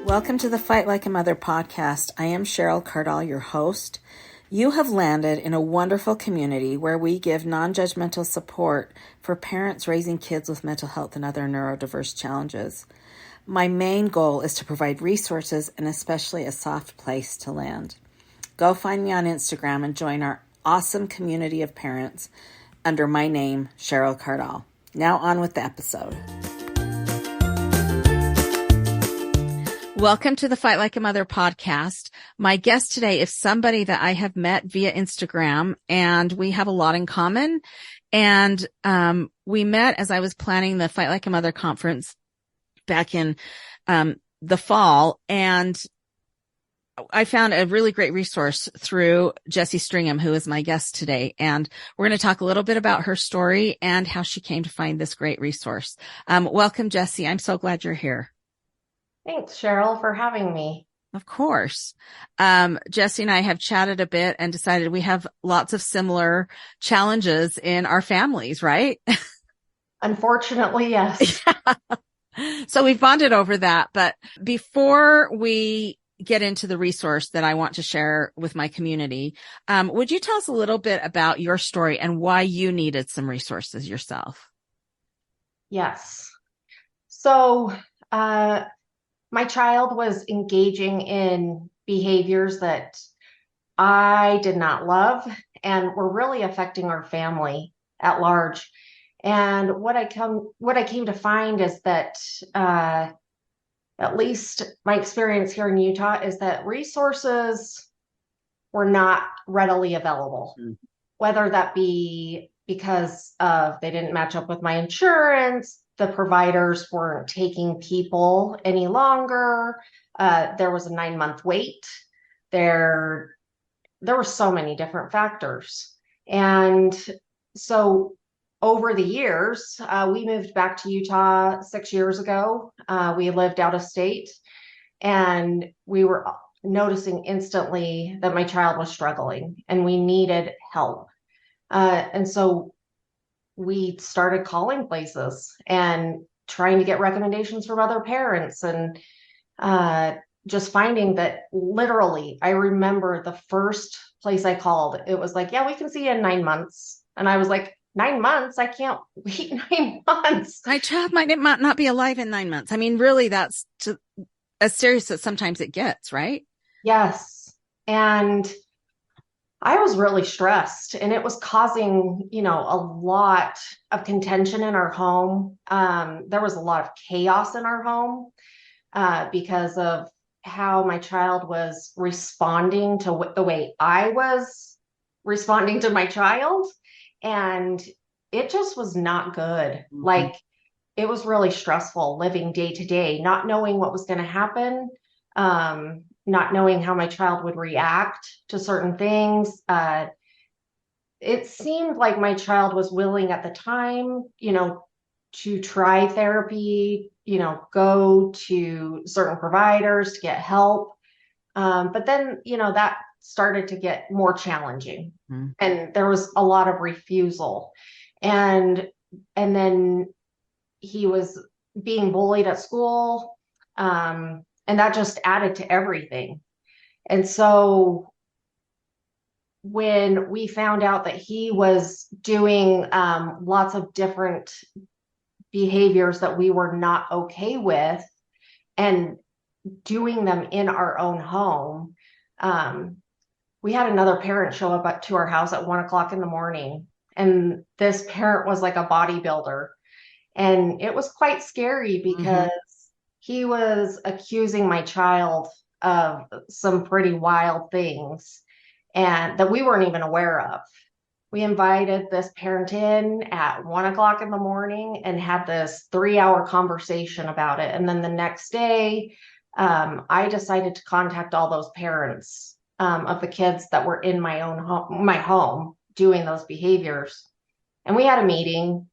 Welcome to the Fight Like a Mother podcast. I am Cheryl Cardall, your host. You have landed in a wonderful community where we give non-judgmental support for parents raising kids with mental health and other neurodiverse challenges. My main goal is to provide resources and especially a soft place to land. Go find me on Instagram and join our awesome community of parents under my name, Cheryl Cardall. Now on with the episode. Welcome to the Fight Like a Mother podcast. My guest today is somebody that I have met via Instagram, and we have a lot in common. And we met as I was planning the Fight Like a Mother conference back in the fall, and I found a really great resource through Jessi Stringham, who is my guest today. And we're going to talk a little bit about her story and how she came to find this great resource. Welcome, Jessi. I'm so glad you're here. Thanks, Cheryl, for having me. Of course. Jessi and I have chatted a bit and decided we have lots of similar challenges in our families, right? Unfortunately, yes. Yeah. So we've bonded over that. But before we get into the resource that I want to share with my community, would you tell us a little bit about your story and why you needed some resources yourself? Yes. So, my child was engaging in behaviors that I did not love and were really affecting our family at large. And what I came to find is that, at least my experience here in Utah, is that resources were not readily available, whether that be because they didn't match up with my insurance, the providers weren't taking people any longer. There was a 9-month wait. There were so many different factors. And so over the years, we moved back to Utah 6 years ago. We lived out of state, and we were noticing instantly that my child was struggling and we needed help. And so we started calling places and trying to get recommendations from other parents, and just finding that literally, I remember the first place I called, it was like, yeah, we can see you in 9 months. And I was like, 9 months? I can't wait 9 months. My child might not be alive in 9 months. I mean, really, that's as serious as sometimes it gets, right? Yes. And I was really stressed, and it was causing, a lot of contention in our home. There was a lot of chaos in our home because of how my child was responding to the way I was responding to my child. And it just was not good. Mm-hmm. Like, it was really stressful living day to day, not knowing what was going to happen. Not knowing how my child would react to certain things. It seemed like my child was willing at the time, to try therapy, go to certain providers to get help. But then, that started to get more challenging. Mm-hmm. And there was a lot of refusal. And then he was being bullied at school. And that just added to everything. And so when we found out that he was doing lots of different behaviors that we were not okay with and doing them in our own home, we had another parent show up to our house at 1:00 in the morning. And this parent was like a bodybuilder. And it was quite scary because he was accusing my child of some pretty wild things and that we weren't even aware of. We invited this parent in at 1:00 in the morning and had this 3-hour conversation about it. And then the next day, I decided to contact all those parents of the kids that were in my home doing those behaviors. And we had a meeting.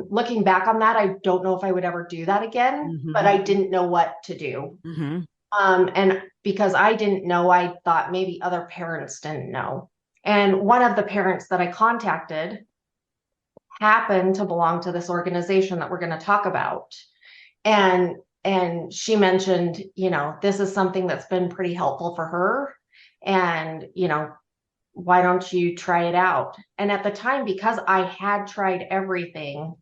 Looking back on that, I don't know if I would ever do that again, but I didn't know what to do. And because I didn't know, I thought maybe other parents didn't know. And one of the parents that I contacted happened to belong to this organization that we're going to talk about. And and she mentioned, this is something that's been pretty helpful for her. And, why don't you try it out? And at the time, because I had tried everything,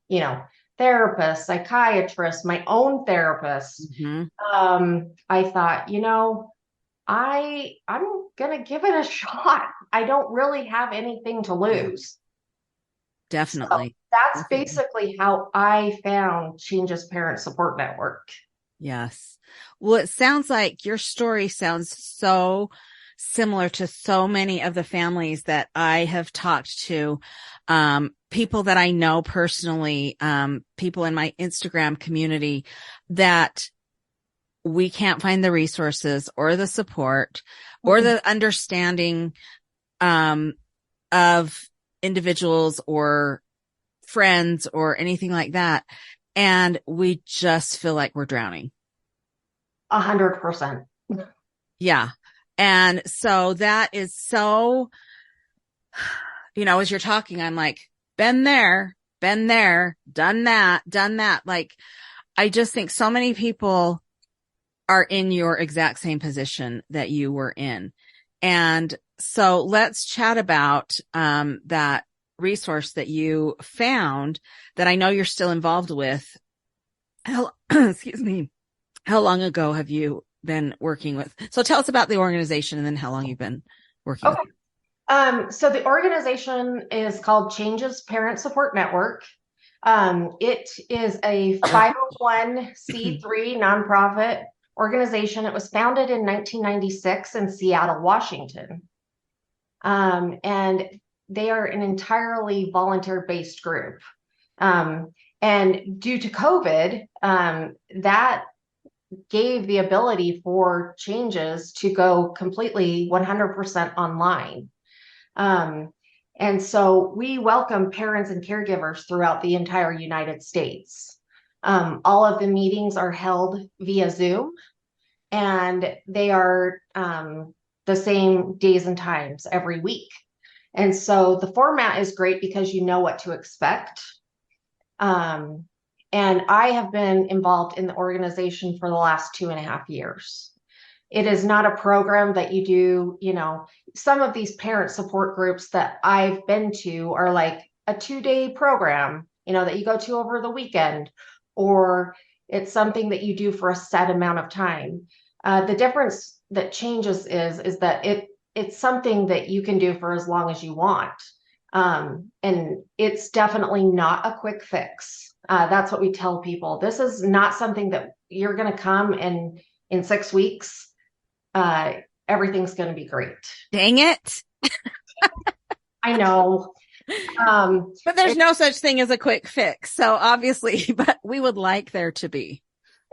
therapist, psychiatrist, my own therapist, Mhm. I thought, I'm gonna give it a shot. I don't really have anything to Yeah, lose. So definitely. that's Definitely. basically how I found Changes Parent Support Network. Yes. Well, it sounds like your story sounds so similar to so many of the families that I have talked to, people that I know personally, people in my Instagram community, that we can't find the resources or the support or Mhm. the understanding, of individuals or friends or anything like that. And we just feel like we're drowning. 100%. Yeah. And so that is so, as you're talking, I'm like, been there, done that, done that. Like, I just think so many people are in your exact same position that you were in. And so let's chat about, that resource that you found that I know you're still involved with. How, excuse me. How long ago have you been working with? So tell us about the organization and then how long you've been working with. Okay. So the organization is called Changes Parent Support Network. It is a 501c3 nonprofit organization. It was founded in 1996 in Seattle, Washington. And they are an entirely volunteer-based group. And due to COVID, that gave the ability for Changes to go completely 100% online. Um, and so we welcome parents and caregivers throughout the entire United States. All of the meetings are held via Zoom, and they are the same days and times every week. And so the format is great because you know what to expect. Um, and I have been involved in the organization for the last 2.5 years. It is not a program that you do, some of these parent support groups that I've been to are like a 2-day program, that you go to over the weekend, or it's something that you do for a set amount of time. The difference that changes is that it's something that you can do for as long as you want. And it's definitely not a quick fix. That's what we tell people. This is not something that you're going to come and in 6 weeks, uh, everything's going to be great. Dang it. I know. Um, But there's it, no such thing as a quick fix. So obviously, but we would like there to be.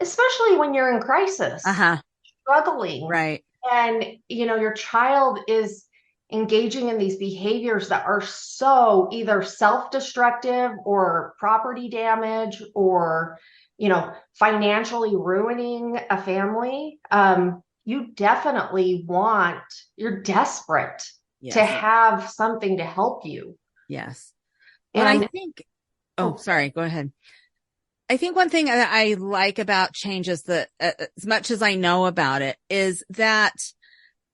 Especially when you're in crisis, Uh-huh. struggling, Right. and your child is engaging in these behaviors that are so either self-destructive or property damage or financially ruining a family. You definitely you're desperate to Yes. have something to help you. Yes. What I And think, oh, oh, sorry, go ahead. I think one thing that I like about Changes that, as much as I know about it, is that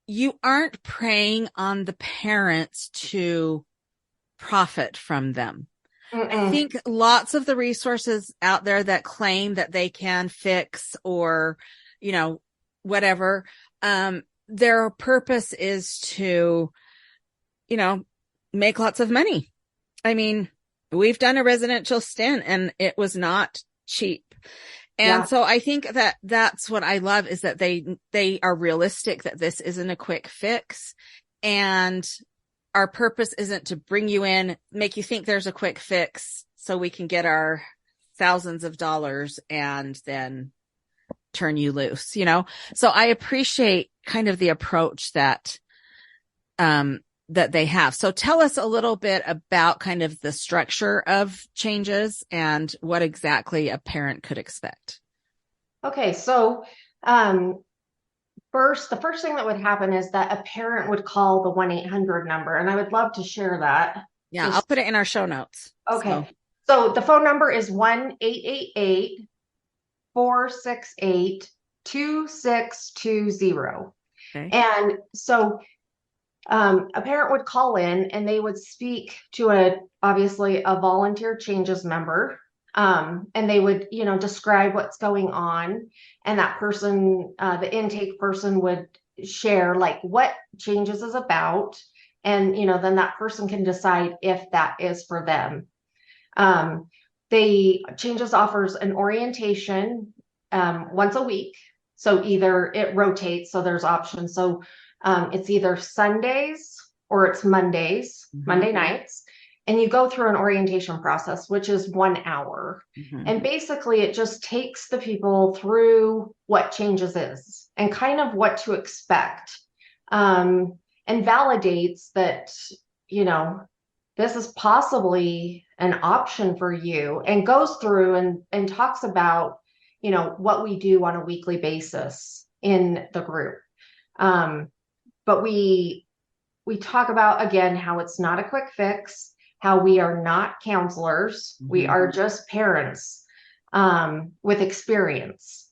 you aren't preying on the parents to profit from them. I mm-mm. think lots of the resources out there that claim that they can fix or, whatever, their purpose is to, you know, make lots of money. I mean, we've done a residential stint and it was not cheap. And Yeah. so I think that that's what I love is that they are realistic, that this isn't a quick fix. And our purpose isn't to bring you in, make you think there's a quick fix so we can get our thousands of dollars and then turn you loose. So I appreciate kind of the approach that they have. So tell us a little bit about kind of the structure of Changes and what exactly a parent could expect. Okay. So, um, the first thing that would happen is that a parent would call the 1-800 number, and I would love to share that. Yeah, I'll Just put it in our show notes. okay. So So the phone number is 1-888 468-2620. Okay. And so a parent would call in and they would speak to obviously a volunteer changes member. And they would, describe what's going on. And that person, the intake person, would share like what changes is about. And, then that person can decide if that is for them. They Changes offers an orientation once a week. So either it rotates, so there's options. So it's either Sundays or it's Mondays, Monday nights. And you go through an orientation process, which is 1 hour. And basically it just takes the people through what changes is and kind of what to expect, and validates that, this is possibly an option for you, and goes through and talks about, what we do on a weekly basis in the group. But we talk about, again, how it's not a quick fix, how we are not counselors. We are just parents with experience.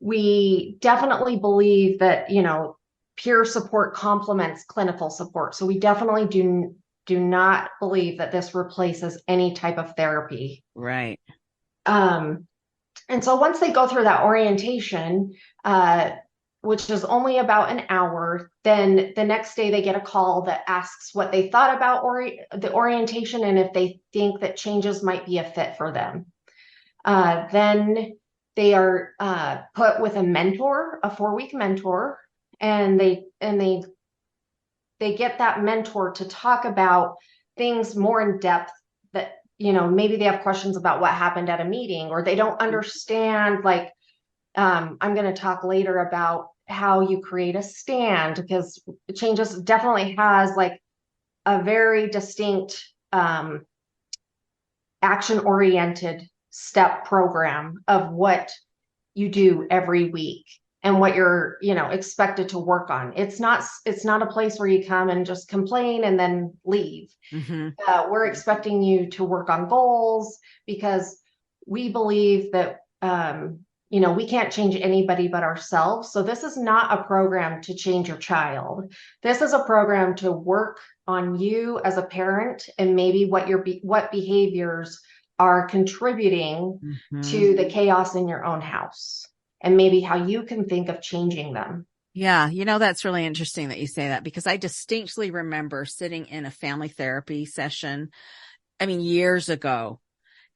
We definitely believe that, peer support complements clinical support. So we definitely do not believe that this replaces any type of therapy. Right. And so once they go through that orientation, which is only about an hour, then the next day they get a call that asks what they thought about the orientation and if they think that changes might be a fit for them. Then they are put with a mentor, a 4-week mentor, and they get that mentor to talk about things more in depth that, maybe they have questions about what happened at a meeting, or they don't understand, like, I'm going to talk later about how you create a stand, because changes definitely has like a very distinct action-oriented step program of what you do every week and what you're, expected to work on. It's not a place where you come and just complain and then leave. We're expecting you to work on goals, because we believe that, we can't change anybody but ourselves. So this is not a program to change your child. This is a program to work on you as a parent, and maybe what behaviors are contributing to the chaos in your own house, and maybe how you can think of changing them. Yeah, that's really interesting that you say that, because I distinctly remember sitting in a family therapy session, years ago,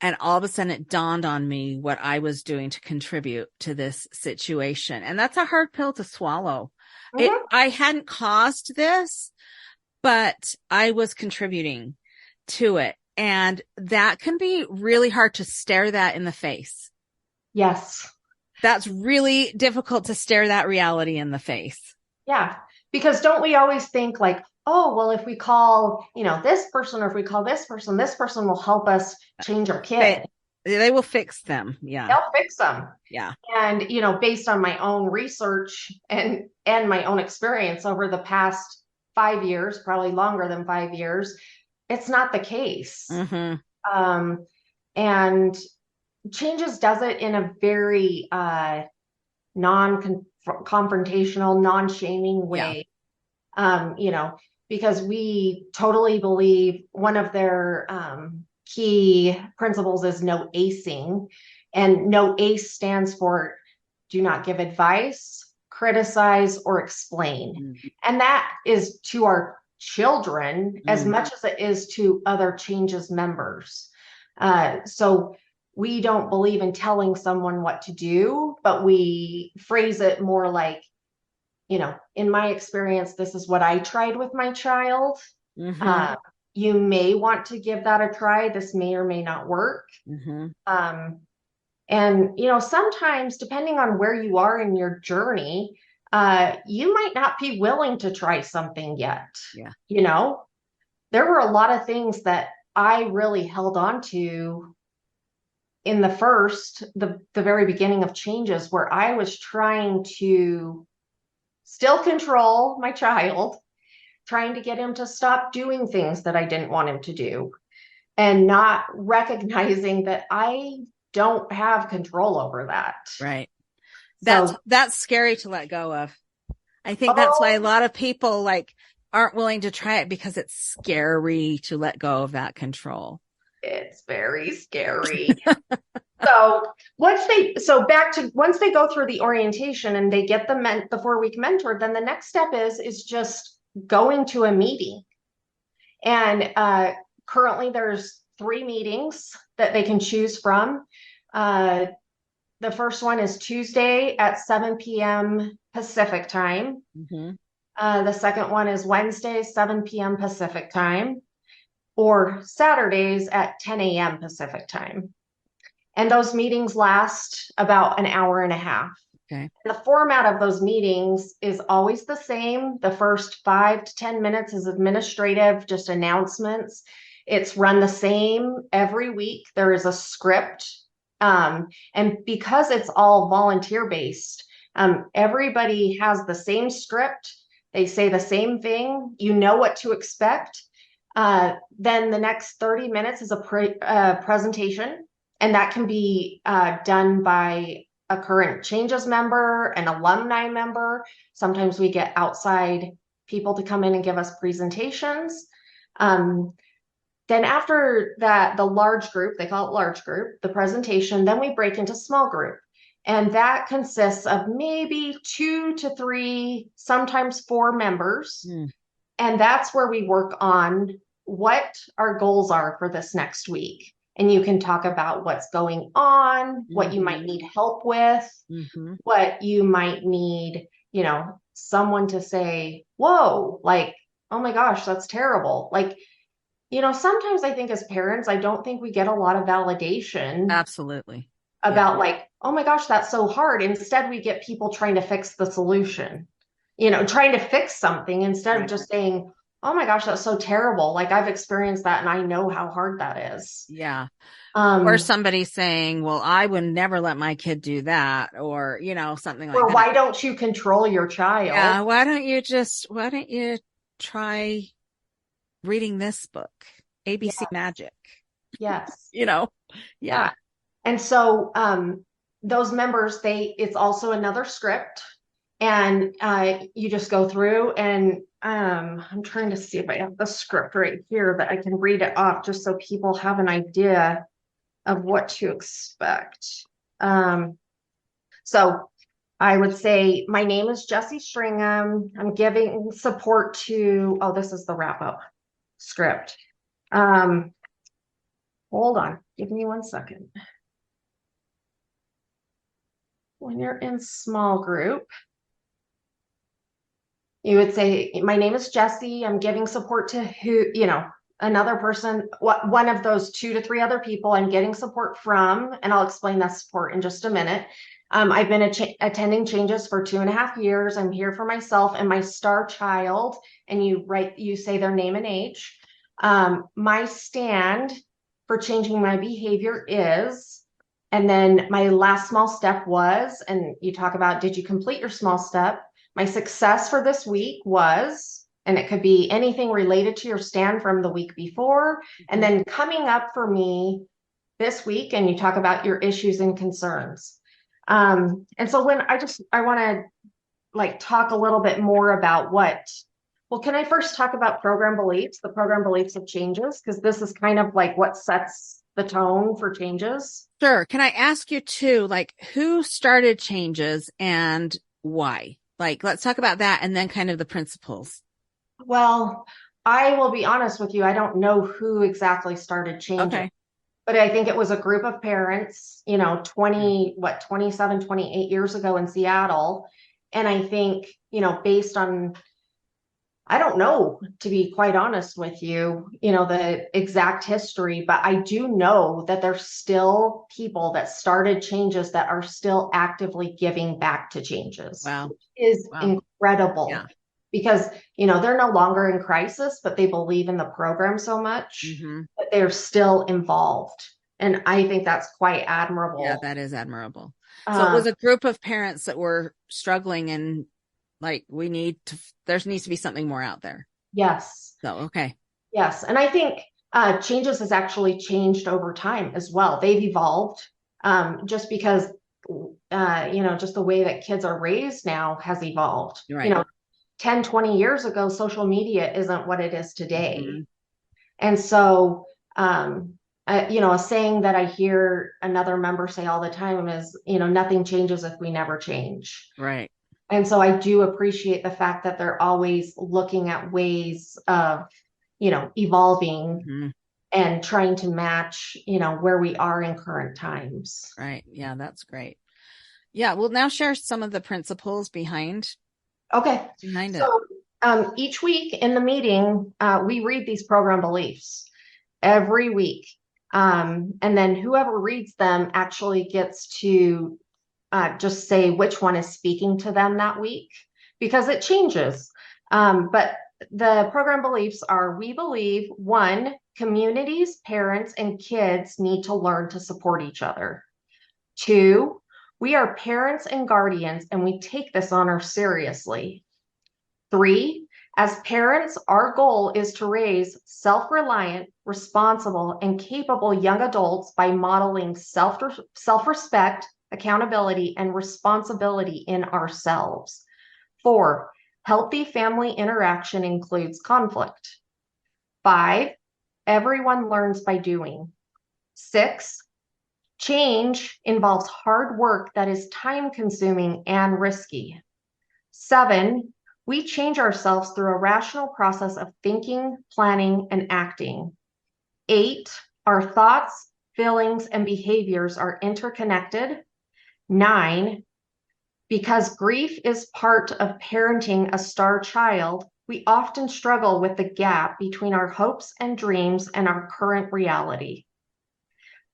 and all of a sudden it dawned on me what I was doing to contribute to this situation. And that's a hard pill to swallow. I hadn't caused this, but I was contributing to it. And that can be really hard to stare that in the face. Yes. That's really difficult to stare that reality in the face. Yeah. Because don't we always think like, oh, well, if we call, this person, or if we call this person will help us change our kid. They will fix them. Yeah. They'll fix them. Yeah. And, based on my own research and my own experience over the past 5 years, probably longer than 5 years, it's not the case. And Changes does it in a very non-confrontational, non-shaming way. Yeah. Because we totally believe one of their key principles is no acing, and no ace stands for do not give advice, criticize, or explain. And that is to our children as much as it is to other changes members. So we don't believe in telling someone what to do, but we phrase it more like, in my experience, this is what I tried with my child. You may want to give that a try. This may or may not work. And, sometimes depending on where you are in your journey, you might not be willing to try something yet. Yeah. There were a lot of things that I really held on to in the very beginning of changes, where I was trying to still control my child, trying to get him to stop doing things that I didn't want him to do, and not recognizing that I don't have control over that. Right. So, That's scary to let go of. I think that's why a oh, lot of people like aren't willing to try it, because it's scary to let go of that control. it's very scary. So once they go through the orientation and they get the 4-week mentor, then the next step is just going to a meeting. And currently there's 3 meetings that they can choose from. The first one is Tuesday at 7 p.m. Pacific time. Mm-hmm. The second one is Wednesday, 7 p.m. Pacific time, or Saturdays at 10 a.m. Pacific time. And those meetings last about an hour and a half. Okay. The format of those meetings is always the same. The first 5 to 10 minutes is administrative, just announcements. It's run the same every week. There is a script. And because it's all volunteer based, everybody has the same script. They say the same thing. You know what to expect. Then the next 30 minutes is a presentation. And that can be done by a current changes member, an alumni member. Sometimes we get outside people to come in and give us presentations. Then after that, the large group, they call it large group, the presentation, then we break into small group. And that consists of maybe 2 to 3, sometimes 4 members. And that's where we work on what our goals are for this next week. And you can talk about what's going on, what you might need help with, what you might need, someone to say, whoa, like, oh my gosh, that's terrible. Like, sometimes I think as parents, I don't think we get a lot of validation. Absolutely. About like, oh my gosh, that's so hard. Instead, we get people trying to fix the solution, trying to fix something instead of just saying, oh my gosh, that's so terrible. Like I've experienced that and I know how hard that is. Yeah. Or somebody saying, well, I would never let my kid do that, or, something like that. Or why don't you control your child? Yeah. Why don't you try reading this book, ABC Magic? Yes. Yeah. And so those members, it's also another script, and you just go through and I'm trying to see if I have the script right here that I can read it off just so people have an idea of what to expect. So I would say, my name is Jessi Stringham. I'm giving support to, this is the wrap up script. Hold on, give me 1 second. When you're in small group, you would say, my name is Jessi. I'm giving support to another person, one of those 2 to 3 other people I'm getting support from, and I'll explain that support in just a minute. I've been attending changes for 2.5 years. I'm here for myself and my star child, and you say their name and age. My stand for changing my behavior is, and then my last small step was, and you talk about, did you complete your small step? My success for this week was, and it could be anything related to your stand from the week before, and then coming up for me this week, and you talk about your issues and concerns. And so I want to talk a little bit more about can I first talk about program beliefs, the program beliefs of changes? Because this is kind of like what sets the tone for changes. Sure. Can I ask you too, who started changes and why? Let's talk about that, and then kind of the principles. Well, I will be honest with you. I don't know who exactly started changes. Okay. But I think it was a group of parents, 27, 28 years ago in Seattle. And I think, based on, I don't know, to be quite honest with you, the exact history, but I do know that there's still people that started changes that are still actively giving back to changes. Wow. Which is incredible. Yeah. Because, they're no longer in crisis, but they believe in the program so much that they're still involved. And I think that's quite admirable. Yeah, that is admirable. So it was a group of parents that were struggling, and there needs to be something more out there. Yes. So, okay. Yes. And I think changes has actually changed over time as well. They've evolved. just because, just the way that kids are raised now has evolved. Right. 10, 20 years ago, social media isn't what it is today. Mm-hmm. And so, a saying that I hear another member say all the time is, nothing changes if we never change. Right. And so I do appreciate the fact that they're always looking at ways of, evolving Mm-hmm. and trying to match, where we are in current times. Right. Yeah, that's great. Yeah, we'll now share some of the principles behind Okay. it. So each week in the meeting, we read these program beliefs every week. And then whoever reads them actually gets to just say which one is speaking to them that week, because it changes. But the program beliefs are: we believe, one, communities, parents, and kids need to learn to support each other. Two, we are parents and guardians, and we take this honor seriously. Three, as parents, our goal is to raise self-reliant, responsible, and capable young adults by modeling self-respect, accountability, and responsibility in ourselves. Four, healthy family interaction includes conflict. Five, everyone learns by doing. Six, change involves hard work that is time-consuming and risky. Seven, we change ourselves through a rational process of thinking, planning, and acting. Eight, our thoughts, feelings, and behaviors are interconnected. Nine, because grief is part of parenting a star child, we often struggle with the gap between our hopes and dreams and our current reality.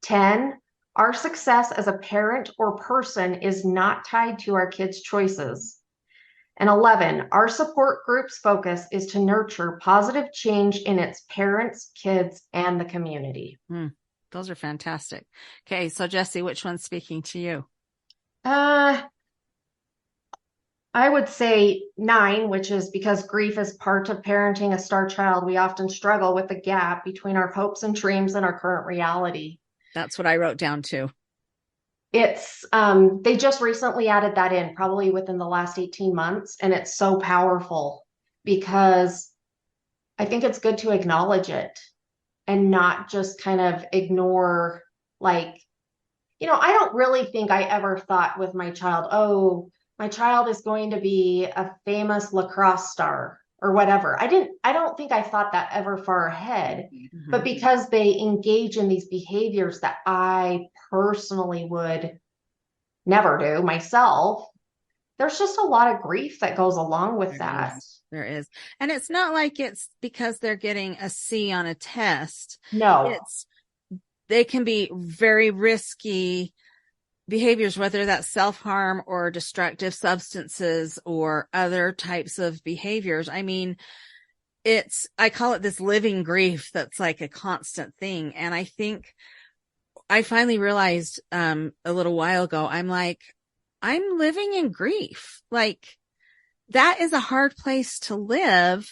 10, our success as a parent or person is not tied to our kids' choices. And 11, our support group's focus is to nurture positive change in its parents, kids, and the community. Those are fantastic. Okay, so Jessi, which one's speaking to you? I would say 9, which is because grief is part of parenting a star child. We often struggle with the gap between our hopes and dreams and our current reality. That's what I wrote down too. It's they just recently added that in, probably within the last 18 months, and it's so powerful because I think it's good to acknowledge it and not just kind of ignore, like, I don't really think I ever thought with my child, oh, my child is going to be a famous lacrosse star or whatever. I don't think I thought that ever far ahead. Mm-hmm. But because they engage in these behaviors that I personally would never do myself, there's just a lot of grief that goes along with that. There is. And it's not like it's because they're getting a C on a test. No. They can be very risky behaviors, whether that's self-harm or destructive substances or other types of behaviors. I mean, I call it this living grief that's like a constant thing. And I think I finally realized a little while ago, I'm like, I'm living in grief. Like, that is a hard place to live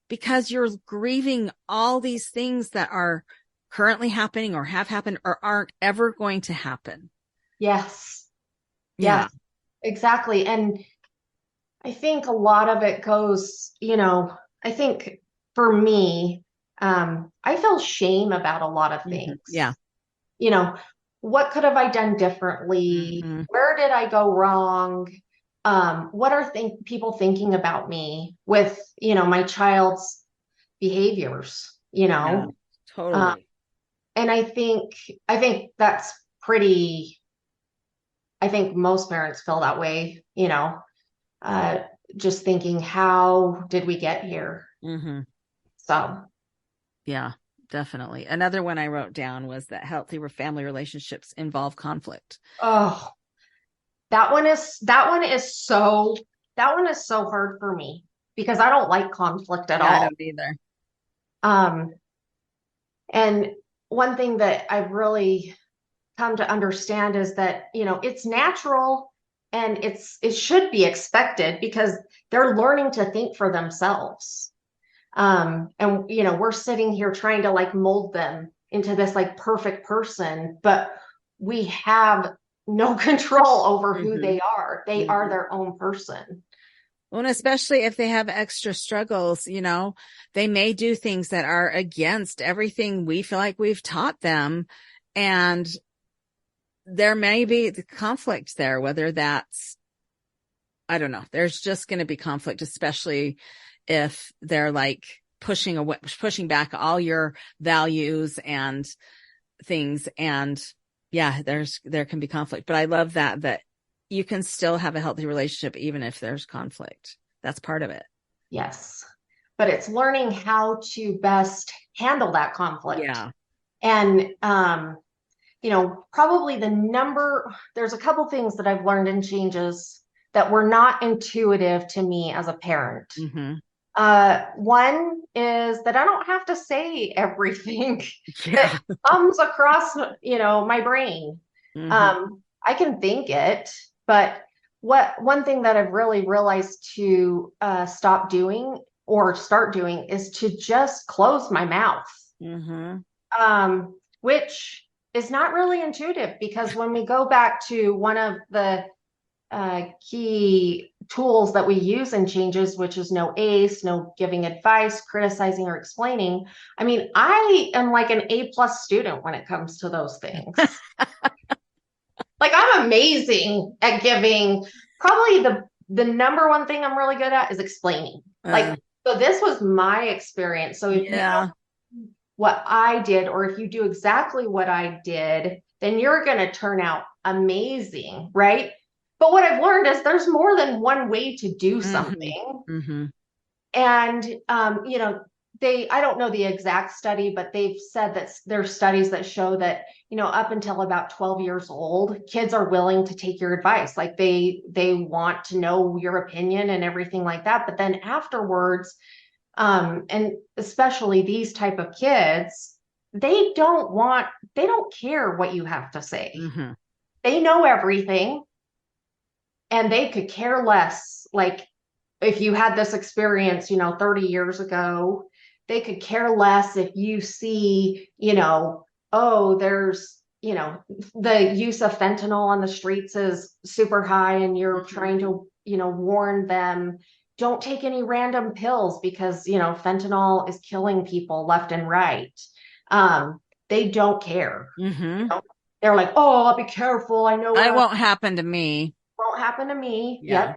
because you're grieving all these things that are currently happening or have happened or aren't ever going to happen. Yes. Yeah. Yes, exactly. And I think a lot of it goes, I think for me, I feel shame about a lot of things. Yeah. What could have I done differently? Mm-hmm. Where did I go wrong? What are people thinking about me with, my child's behaviors, Yeah, totally. And I think that's pretty, I think most parents feel that way, just thinking, how did we get here? Mm-hmm. So, yeah, definitely. Another one I wrote down was that healthy family relationships involve conflict. oh, that one is so hard for me because I don't like conflict at all. I don't either. And one thing that I've really come to understand is that, it's natural and it should be expected because they're learning to think for themselves. And, we're sitting here trying to like mold them into this like perfect person, but we have no control over who Mm-hmm. they are. They Mm-hmm. are their own person. Well, and especially if they have extra struggles, they may do things that are against everything we feel like we've taught them. And there may be the conflict there, whether that's, I don't know, there's just going to be conflict, especially if they're like pushing back all your values and things. And yeah, there can be conflict, but I love that you can still have a healthy relationship, even if there's conflict. That's part of it. Yes. But it's learning how to best handle that conflict. Yeah. And, probably there's a couple things that I've learned in changes that were not intuitive to me as a parent. Mm-hmm. One is that I don't have to say everything Yeah. that comes across, my brain. Mm-hmm. I can think it, but one thing that I've really realized to stop doing or start doing is to just close my mouth, Mm-hmm. which is not really intuitive because when we go back to one of the key tools that we use in changes, which is no ACE, no giving advice, criticizing, or explaining. I mean, I am like an A+ student when it comes to those things. Like I'm amazing at giving. Probably the number one thing I'm really good at is explaining. Like, so this was my experience. So if you Yeah. know what I did, or if you do exactly what I did, then you're going to turn out amazing, right? But what I've learned is there's more than one way to do something. Mm-hmm. Mm-hmm. And, I don't know the exact study, but they've said that there's studies that show that, up until about 12 years old, kids are willing to take your advice. Like they want to know your opinion and everything like that. But then afterwards, and especially these type of kids, they don't care what you have to say. Mm-hmm. They know everything and they could care less. Like if you had this experience, 30 years ago, they could care less if you see, oh, there's, the use of fentanyl on the streets is super high and you're Mm-hmm. trying to, warn them, don't take any random pills because, fentanyl is killing people left and right. They don't care. Mm-hmm. They're like, oh, I'll be careful. I know It won't happen to me. won't happen to me. Yeah. Yep. Yeah.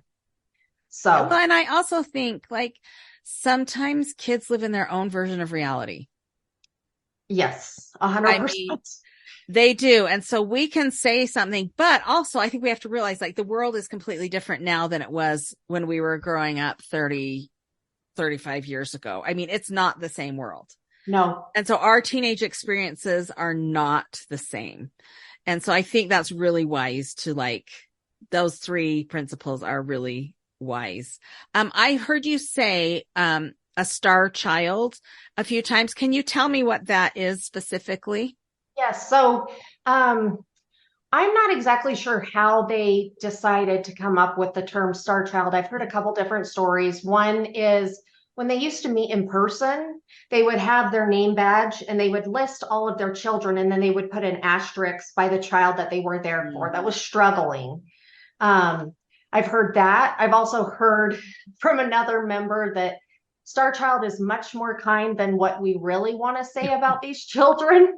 So Well, and I also think like sometimes kids live in their own version of reality. yes, I mean, 100%. they do. And so we can say something, but also I think we have to realize like the world is completely different now than it was when we were growing up 35 years ago. I mean, it's not the same world. No. And so our teenage experiences are not the same. And so I think that's really wise to like those three principles are really wise. I heard you say, a star child a few times. Can you tell me what that is specifically? Yes. So I'm not exactly sure how they decided to come up with the term star child. I've heard a couple different stories. One is when they used to meet in person, they would have their name badge and they would list all of their children, and then they would put an asterisk by the child that they were there for that was struggling. Um, I've heard that. I've also heard from another member that Star Child is much more kind than what we really want to say about these children.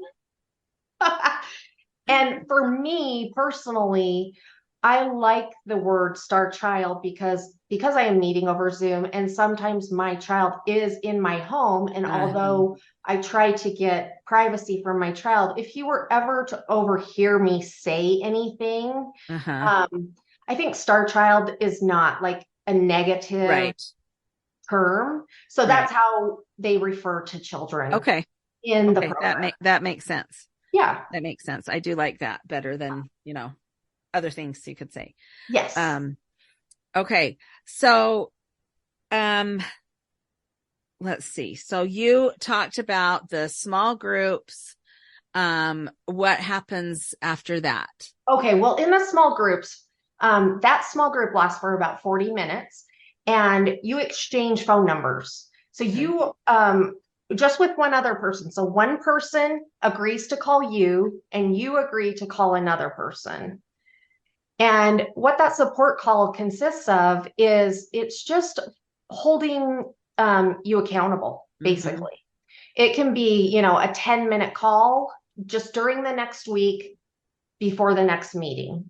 And for me personally, I like the word star child because I am meeting over Zoom and sometimes my child is in my home. And although I try to get privacy from my child, if you were ever to overhear me say anything, I think star child is not like a negative Right. term. So that's how they refer to children Okay. in the program. That makes sense. Yeah. That makes sense. I do like that better than, other things you could say. Yes. Okay. So, let's see. So you talked about the small groups. What happens after that? Okay. Well, in the small groups, that small group lasts for about 40 minutes and you exchange phone numbers. So you just with one other person. So one person agrees to call you and you agree to call another person. And what that support call consists of is it's just holding you accountable, basically. It can be, a 10-minute call just during the next week before the next meeting.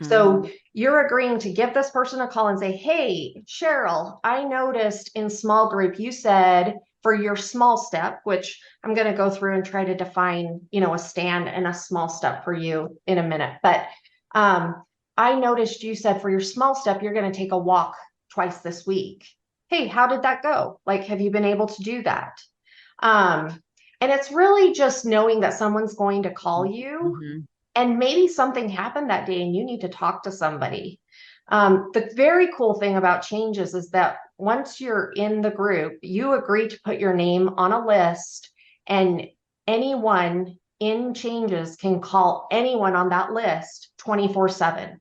So you're agreeing to give this person a call and say, hey, Cheryl, I noticed in small group, you said for your small step, which I'm going to go through and try to define, a stand and a small step for you in a minute. But I noticed you said for your small step, you're going to take a walk twice this week. Hey, how did that go? Like, have you been able to do that? And it's really just knowing that someone's going to call you and maybe something happened that day and you need to talk to somebody. The very cool thing about changes is that once you're in the group, you agree to put your name on a list, and anyone in changes can call anyone on that list 24/7.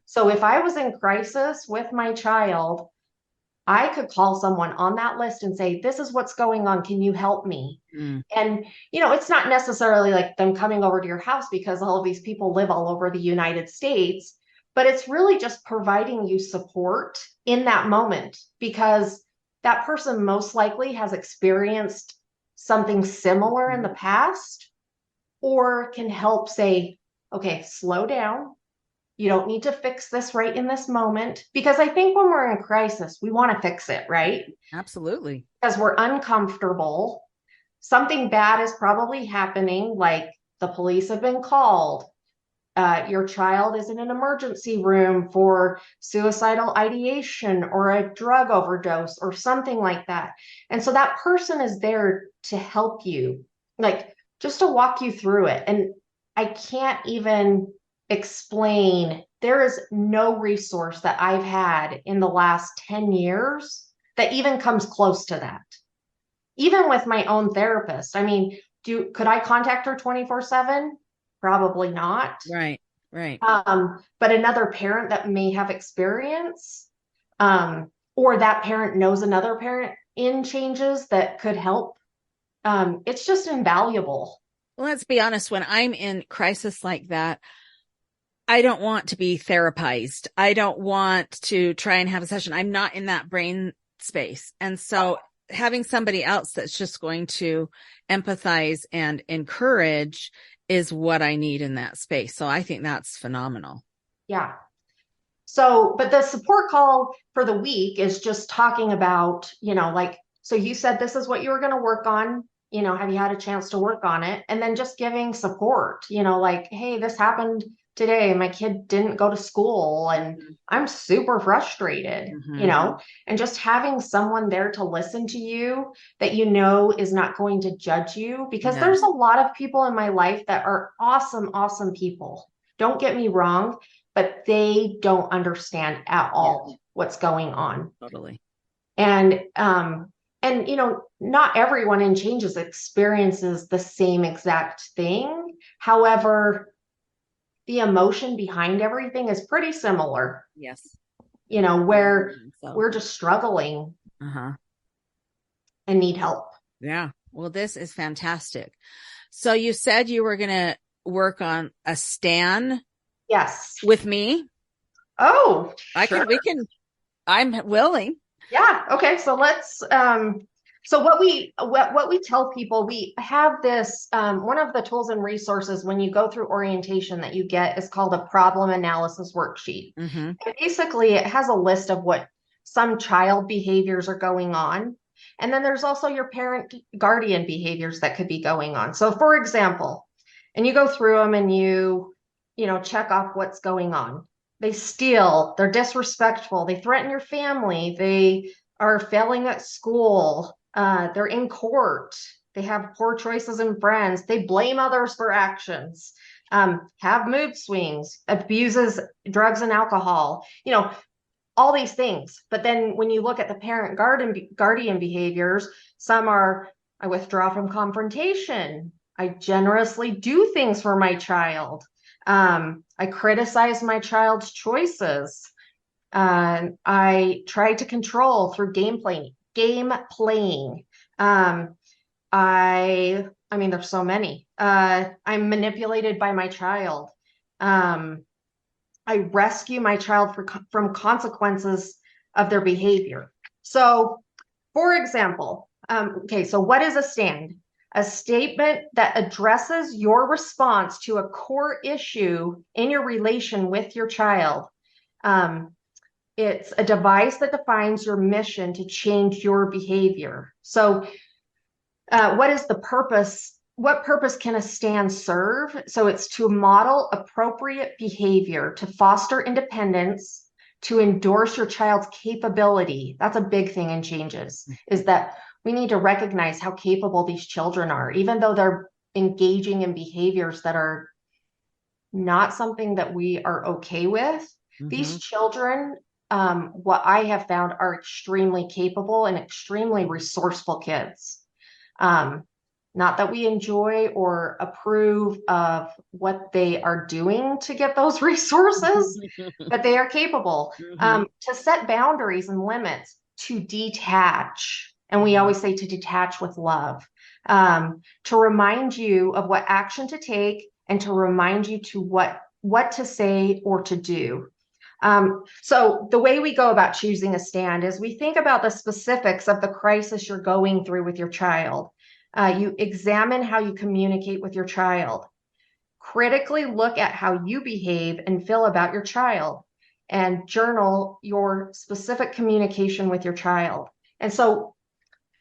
So if I was in crisis with my child, I could call someone on that list and say, this is what's going on. Can you help me? And, it's not necessarily like them coming over to your house because all of these people live all over the United States, but it's really just providing you support in that moment because that person most likely has experienced something similar in the past or can help say, okay, slow down. You don't need to fix this right in this moment. Because I think when we're in crisis, we want to fix it, right? Absolutely. Because we're uncomfortable. Something bad is probably happening, like the police have been called. Your child is in an emergency room for suicidal ideation or a drug overdose or something like that. And so that person is there to help you, like just to walk you through it. And I can't even explain, there is no resource that I've had in the last 10 years that even comes close to that. Even with my own therapist. I mean, could I contact her 24/7? Probably not. Right. But another parent that may have experience, or that parent knows another parent in changes that could help. It's just invaluable. Well, let's be honest, when I'm in crisis like that, I don't want to be therapized. I don't want to try and have a session. I'm not in that brain space. And so having somebody else that's just going to empathize and encourage is what I need in that space. So I think that's phenomenal. Yeah. So, but the support call for the week is just talking about, so you said this is what you were going to work on. Have you had a chance to work on it? And then just giving support, like, hey, this happened today. My kid didn't go to school and I'm super frustrated, and just having someone there to listen to you that is not going to judge you, because there's a lot of people in my life that are awesome, awesome people. Don't get me wrong, but they don't understand at all what's going on. Totally. And not everyone in changes experiences the same exact thing. However, the emotion behind everything is pretty similar. Yes. Where we're just struggling and need help. Yeah. Well, this is fantastic. So you said you were going to work on a stand. Yes. With me. Oh, sure. I'm willing. Yeah. Okay. So let's, so what we tell people, we have this, one of the tools and resources when you go through orientation that you get is called a problem analysis worksheet. And basically it has a list of what some child behaviors are going on. And then there's also your parent guardian behaviors that could be going on. So for example, and you go through them and you check off what's going on. They steal, they're disrespectful, they threaten your family, they are failing at school, they're in court, they have poor choices in friends, they blame others for actions, have mood swings, abuses drugs and alcohol, all these things. But then when you look at the parent guardian behaviors, some are, I withdraw from confrontation, I generously do things for my child, I criticize my child's choices. I try to control through game playing. I mean, there's so many. I'm manipulated by my child. Um, I rescue my child from consequences of their behavior. So, for example, okay, so what is a stand? A statement that addresses your response to a core issue in your relation with your child. Um, it's a device that defines your mission to change your behavior. So, what is the purpose? What purpose can a stand serve? So it's to model appropriate behavior, to foster independence, to endorse your child's capability. That's a big thing in changes, is that we need to recognize how capable these children are, even though they're engaging in behaviors that are not something that we are okay with. These children, what I have found, are extremely capable and extremely resourceful kids. Um, Not that we enjoy or approve of what they are doing to get those resources, but they are capable to set boundaries and limits, to detach. And we always say to detach with love, to remind you of what action to take and to remind you to what to say or to do. So the way we go about choosing a stand is we think about the specifics of the crisis you're going through with your child. You examine how you communicate with your child. Critically look at how you behave and feel about your child, and journal your specific communication with your child. And so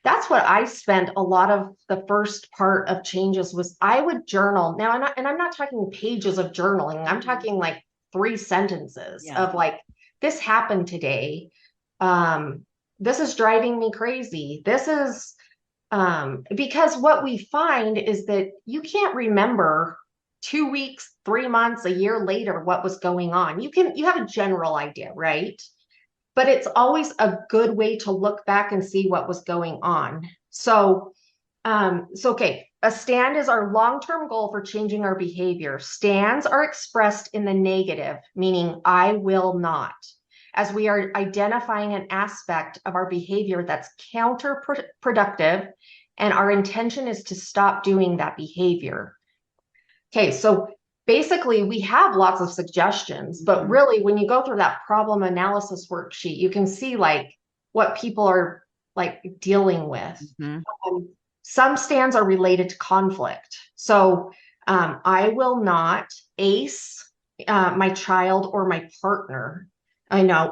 that's what I spent a lot of the first part of changes was I would journal. Now, I'm not talking pages of journaling. I'm talking like 3 sentences of like, this happened today. This is driving me crazy. This is because what we find is that you can't remember 2 weeks, 3 months, a year later what was going on. You have a general idea, right? But it's always a good way to look back and see what was going on. So okay, a stand is our long-term goal for changing our behavior. Stands are expressed in the negative, meaning I will not, as we are identifying an aspect of our behavior that's counterproductive, and our intention is to stop doing that behavior. Okay, so basically we have lots of suggestions, but really when you go through that problem analysis worksheet, you can see like what people are like dealing with. Some stands are related to conflict. So I will not ace my child or my partner. I know,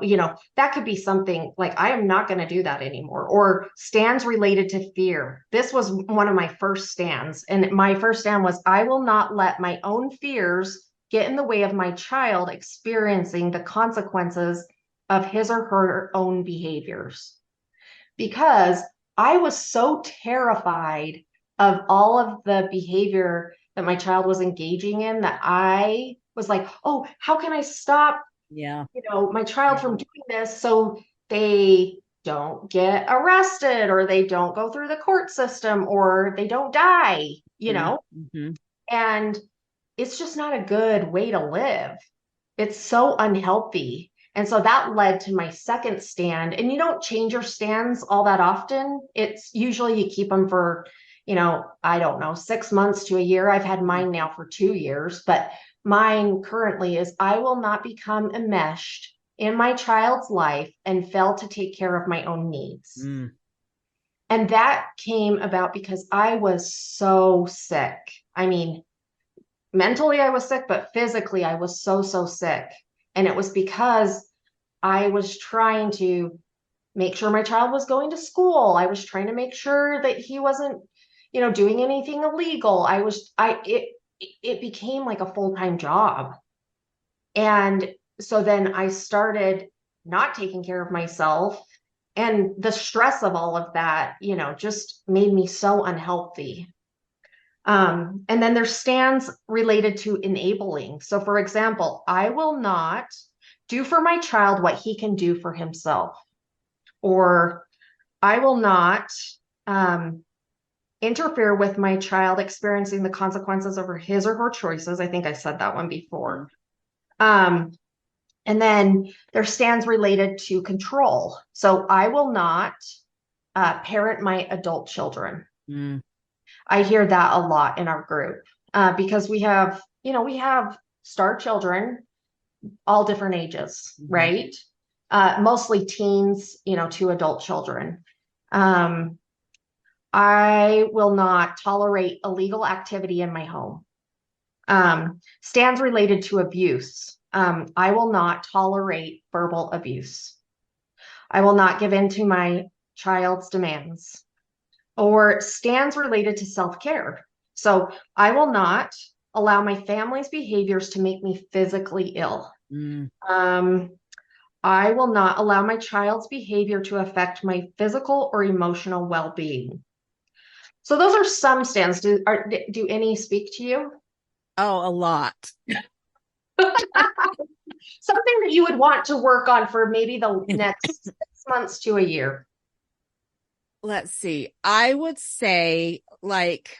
that could be something like I am not going to do that anymore. Or stands related to fear. This was one of my first stands. And my first stand was I will not let my own fears get in the way of my child experiencing the consequences of his or her own behaviors. Because I was so terrified of all of the behavior that my child was engaging in that I was like, oh, how can I stop my child from doing this so they don't get arrested or they don't go through the court system or they don't die, and it's just not a good way to live. It's so unhealthy. And so that led to my second stand. And you don't change your stands all that often. It's usually you keep them for, I don't know, 6 months to a year. I've had mine now for 2 years, but mine currently is I will not become enmeshed in my child's life and fail to take care of my own needs. And that came about because I was so sick. I mean, mentally I was sick, but physically I was so, so sick. And it was because I was trying to make sure my child was going to school. I was trying to make sure that he wasn't, doing anything illegal. It became like a full-time job. And so then I started not taking care of myself. And the stress of all of that, just made me so unhealthy. And then there's stands related to enabling. So for example, I will not do for my child what he can do for himself. Or I will not interfere with my child experiencing the consequences of his or her choices. I think I said that one before. And then there's stands related to control. So I will not parent my adult children. I hear that a lot in our group because we have star children, all different ages, Mhm. right? Mostly teens, to adult children. Um, I will not tolerate illegal activity in my home. Stands related to abuse. I will not tolerate verbal abuse. I will not give in to my child's demands or stands related to self-care. So I will not allow my family's behaviors to make me physically ill. Mm. Um, I will not allow my child's behavior to affect my physical or emotional well-being. So those are some stands. Do any speak to you? Oh, a lot. Something that you would want to work on for maybe the next 6 months to a year. Let's see. I would say like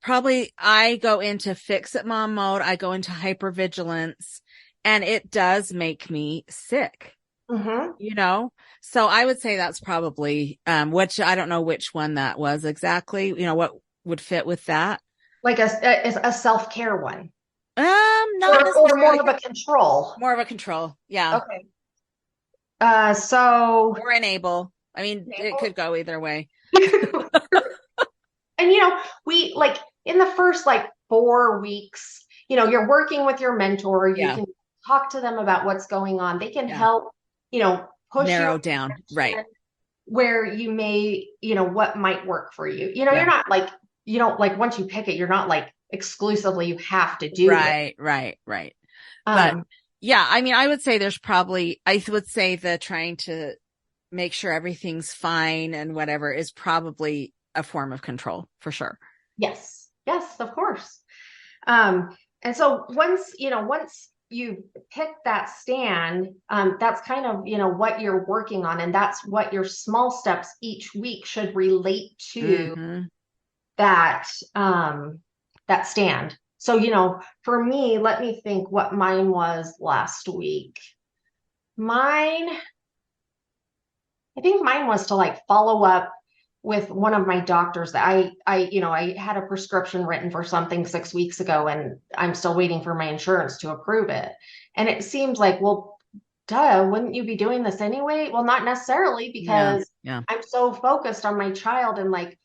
probably I go into fix it mom mode. I go into hypervigilance and it does make me sick, Mm-hmm. you know? So I would say that's probably, which I don't know which one that was exactly, what would fit with that. Like a self-care one, Not or more necessarily of a control. more of a control. Yeah. Okay. So Or enable. I mean, it could go either way. and we like in the first like 4 weeks, you're working with your mentor. You Yeah. can talk to them about what's going on. They can Yeah. help, push you in Narrow a down. Right. direction where you may, what might work for you. Yeah. You're not like, you don't like once you pick it, you're not like exclusively you have to do this. Right. Right. Right. But Um, yeah, I mean, I would say I would say the trying to make sure everything's fine and whatever is probably a form of control for sure. yes, yes, of course. Um, and so once you pick that stand, that's kind of, what you're working on. And that's what your small steps each week should relate to Mm-hmm. that, that stand. So, for me, let me think what mine was last week. Mine, I think mine was to like follow up with one of my doctors that I had a prescription written for something 6 weeks ago and I'm still waiting for my insurance to approve it. And it seems like, well, duh, wouldn't you be doing this anyway? Well, not necessarily Yeah. because Yeah. I'm so focused on my child and like,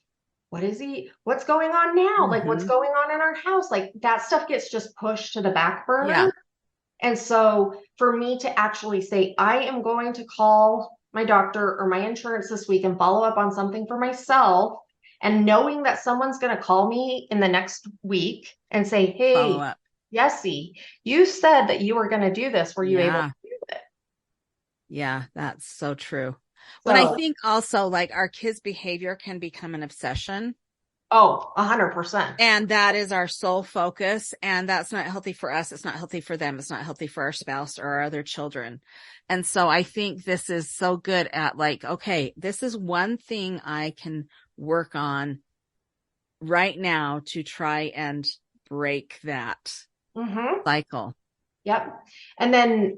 what's going on now? Like, what's Mm-hmm. going on in our house? Like, that stuff gets just pushed to the back Yeah. burner. And so for me to actually say, I am going to call my doctor or my insurance this week and follow up on something for myself, and knowing that someone's going to call me in the next week and say, Follow hey, up. Jessi, you said that you were going to do this. Were you able to Yeah. do it? Yeah. That's so true. When I So, think also like our kids' behavior can become an obsession. oh, 100%. And that is our sole focus. And that's not healthy for us. It's not healthy for them. It's not healthy for our spouse or our other children. And so I think this is so good at like, okay, this is one thing I can work on right now to try and break that Mm-hmm. cycle. Yep. And then,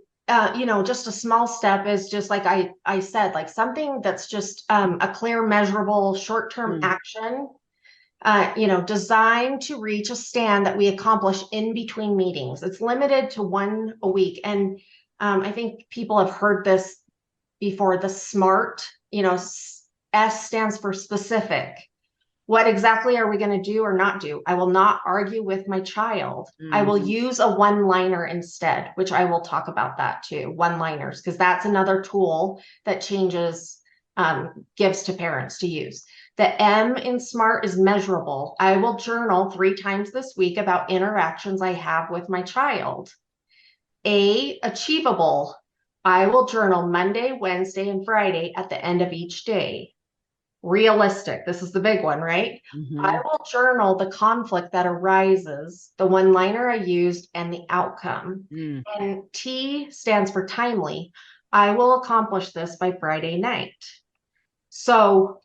just a small step is just like I said, like something that's just a clear, measurable, short-term Mm. action, designed to reach a stand that we accomplish in between meetings. It's limited to one a week. And I think people have heard this before, the SMART, S stands for specific. What exactly are we going to do or not do? I will not argue with my child. I will Mm-hmm. use a one-liner instead, which I will talk about that too, one-liners, because that's another tool that changes, gives to parents to use. The M in SMART is measurable. I will journal 3 times this week about interactions I have with my child. A, achievable. I will journal Monday, Wednesday, and Friday at the end of each day. Realistic. This is the big one, right? I Mm-hmm. will journal the conflict that arises, the one liner I used, and the outcome. Mm. And T stands for timely. I will accomplish this by Friday night. So